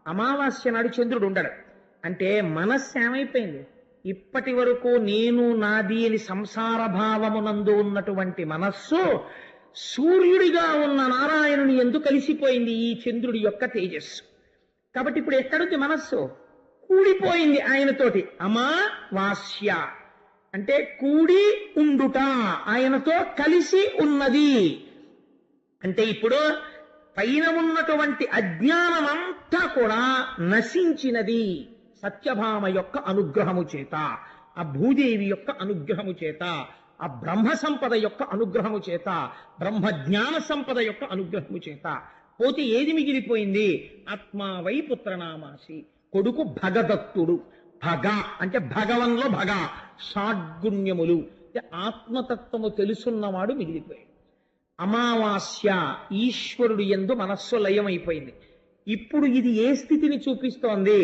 అమావాస్య నాడు చంద్రుడు ఉండడు. అంటే మనస్సు ఏమైపోయింది? ఇప్పటి వరకు నేను నాది అని సంసార భావమునందు ఉన్నటువంటి మనస్సు సూర్యుడిగా ఉన్న నారాయణుని ఎందుకు కలిసిపోయింది? ఈ చంద్రుడి యొక్క తేజస్సు. కాబట్టి ఇప్పుడు ఎక్కడుంది మనస్సు? కూడిపోయింది ఆయనతోటి. అమావాస్య అంటే కూడి ఉండుట, ఆయనతో కలిసి ఉన్నది. అంటే ఇప్పుడు పైన ఉన్నటువంటి అజ్ఞానమంతా కూడా నశించినది సత్యభామ యొక్క అనుగ్రహము చేత, ఆ భూదేవి యొక్క అనుగ్రహము చేత, ఆ బ్రహ్మ సంపద యొక్క అనుగ్రహము చేత, బ్రహ్మ జ్ఞాన సంపద యొక్క అనుగ్రహము చేత. పోతే ఏది మిగిలిపోయింది? ఆత్మావై పుత్రనామాసి, కొడుకు భగదత్తుడు. భగ అంటే భగవంలో భగ, షాడ్గుణ్యములు, ఆత్మతత్వము తెలుసున్నవాడు మిగిలిపోయాడు. అమావాస్య ఈశ్వరుడు యందు మనస్సు లయమైపోయింది. ఇప్పుడు ఇది ఏ స్థితిని చూపిస్తోంది?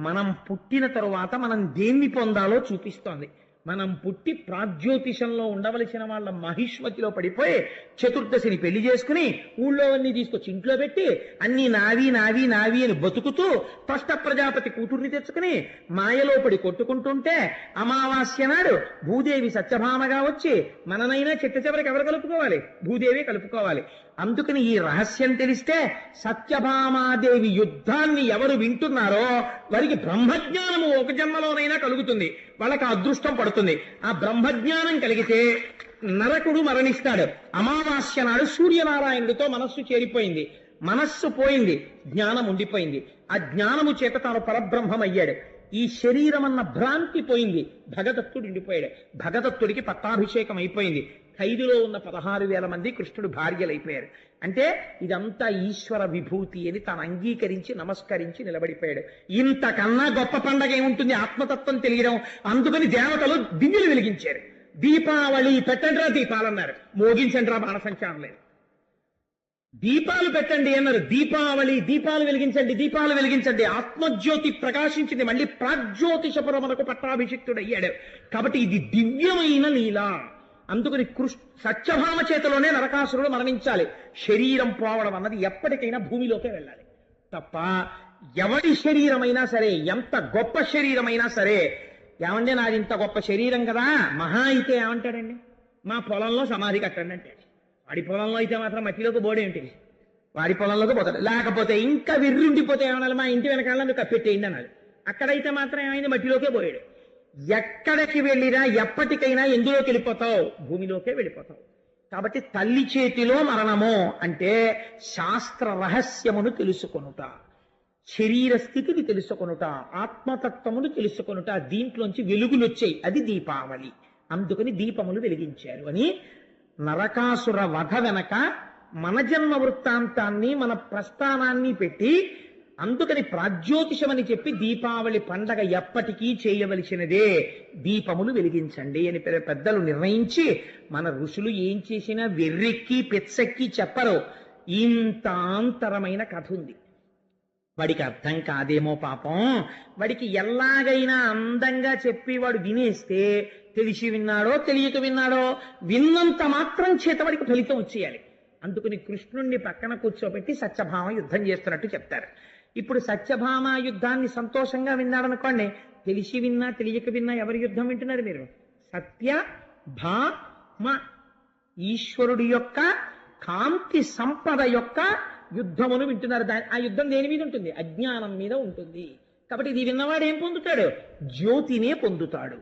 మనం పుట్టిన తరువాత మనం దేన్ని పొందాలో చూపిస్తోంది. మనం పుట్టి ప్రాగ్జ్యోతిషంలో ఉండవలసిన వాళ్ళ మహిష్మతిలో పడిపోయి చతుర్దశిని పెళ్లి చేసుకుని ఊళ్ళో అన్ని తీసుకొచ్చి ఇంట్లో పెట్టి అన్ని నావి నావి నావి అని బతుకుతూ త్వష్ట ప్రజాపతి కూతుర్ని తెచ్చుకుని మాయలో పడి కొట్టుకుంటుంటే అమావాస్య నాడు భూదేవి సత్యభామగా వచ్చి మననైనా చిట్ట చివరికి ఎవరు కలుపుకోవాలి? భూదేవి కలుపుకోవాలి. అందుకని ఈ రహస్యం తెలిస్తే సత్యభామాదేవి యుద్ధాన్ని ఎవరు వింటున్నారో వారికి బ్రహ్మజ్ఞానము ఒక జన్మలోనైనా కలుగుతుంది, వాళ్ళకి అదృష్టం పడుతుంది. ఆ బ్రహ్మజ్ఞానం కలిగితే నరకుడు మరణిస్తాడు. అమావాస్య నాడు సూర్యనారాయణుడితో మనస్సు చేరిపోయింది, మనస్సు పోయింది, జ్ఞానం ఉండిపోయింది. ఆ జ్ఞానము చేత తాను పరబ్రహ్మమయ్యాడు. ఈ శరీరం అన్న భ్రాంతి పోయింది, భగదత్తుడు ఉండిపోయాడు. భగదత్తుడికి పట్టాభిషేకం అయిపోయింది. ఖైదులో ఉన్న 16,000 మంది కృష్ణుడు భార్యలైపోయారు. అంటే ఇదంతా ఈశ్వర విభూతి అని తాను అంగీకరించి నమస్కరించి నిలబడిపోయాడు. ఇంతకన్నా గొప్ప పండగ ఏముంటుంది? ఆత్మతత్వం తెలియడం. అందుకని దేవతలు దివ్యలు వెలిగించారు. దీపావళి పెట్టండిరా దీపాలన్నారు, మోగించండిరా బాణసంచారం లేదు. దీపాలు పెట్టండి అన్నారు, దీపావళి దీపాలు వెలిగించండి, దీపాలు వెలిగించండి. ఆత్మజ్యోతి ప్రకాశించింది. మళ్ళీ ప్రాగ్జ్యోతిషపురమునకు పట్టాభిషిక్తుడు అయ్యాడు. కాబట్టి ఇది దివ్యమైన లీల. అందుకని సత్యభామ చేతిలోనే నరకాసురుడు మరణించాలి. శరీరం పోవడం అన్నది ఎప్పటికైనా భూమిలోకే వెళ్ళాలి తప్ప ఎవడి శరీరమైనా సరే, ఎంత గొప్ప శరీరమైనా సరే, ఏమంటే నాది ఇంత గొప్ప శరీరం కదా, మహా అయితే ఏమంటాడండి? మా పొలంలో సమాధి కట్టండి అంటే. వాడి పొలంలో అయితే మాత్రం మట్టిలోకి బోడేంటిది, వాడి పొలంలోకి పోతాడు. లేకపోతే ఇంకా విర్రుండిపోతే ఏమనాలి? మా ఇంటి వెనకాల నువ్వు కప్పెట్టేయండి అనాలి. అక్కడైతే మాత్రం ఏమైంది? మట్టిలోకే పోయాడు. ఎక్కడికి వెళ్ళినా ఎప్పటికైనా ఎందులోకి వెళ్ళిపోతావు? భూమిలోకే వెళ్ళిపోతావు. కాబట్టి తల్లి చేతిలో మరణము అంటే శాస్త్ర రహస్యమును తెలుసుకొనుట, శరీర స్థితిని తెలుసుకొనుట, ఆత్మతత్వమును తెలుసుకొనుట, దీంట్లోంచి వెలుగులు వచ్చాయి. అది దీపావళి. అందుకని దీపములు వెలిగించారు అని నరకాసుర వధ వెనక మన జన్మ వృత్తాంతాన్ని, మన ప్రస్థానాన్ని పెట్టి, అందుకని ప్రాగ్జ్యోతిషమని చెప్పి దీపావళి పండగ ఎప్పటికీ చేయవలసినదే, దీపములు వెలిగించండి అని పెద్దలు నిర్ణయించి, మన ఋషులు ఏం చేసినా వెర్రెక్కి పెచ్చెక్కి చెప్పరు. ఇంత ఆంతరమైన కథ ఉంది. వాడికి అర్థం కాదేమో పాపం, వాడికి ఎలాగైనా అందంగా చెప్పి వాడు వినేస్తే, తెలిసి విన్నాడో తెలియక విన్నాడో, విన్నంత మాత్రం చేత వాడికి ఫలితం వచ్చేయాలి. అందుకని కృష్ణుణ్ణి పక్కన కూర్చోబెట్టి సత్యభామ యుద్ధం చేస్తున్నట్టు చెప్తారు. ఇప్పుడు సత్యభామ యుద్ధాన్ని సంతోషంగా విన్నాడనుకోండి, తెలిసి విన్నా తెలియక విన్నా ఎవరి యుద్ధం వింటున్నారు మీరు? సత్యభామ, ఈశ్వరుడి యొక్క కాంతి సంపద యొక్క యుద్ధమును వింటున్నారు. ఆ యుద్ధం దేని మీద ఉంటుంది? అజ్ఞానం మీద ఉంటుంది. కాబట్టి ఇది విన్నవాడు ఏం పొందుతాడు? జ్యోతినే పొందుతాడు.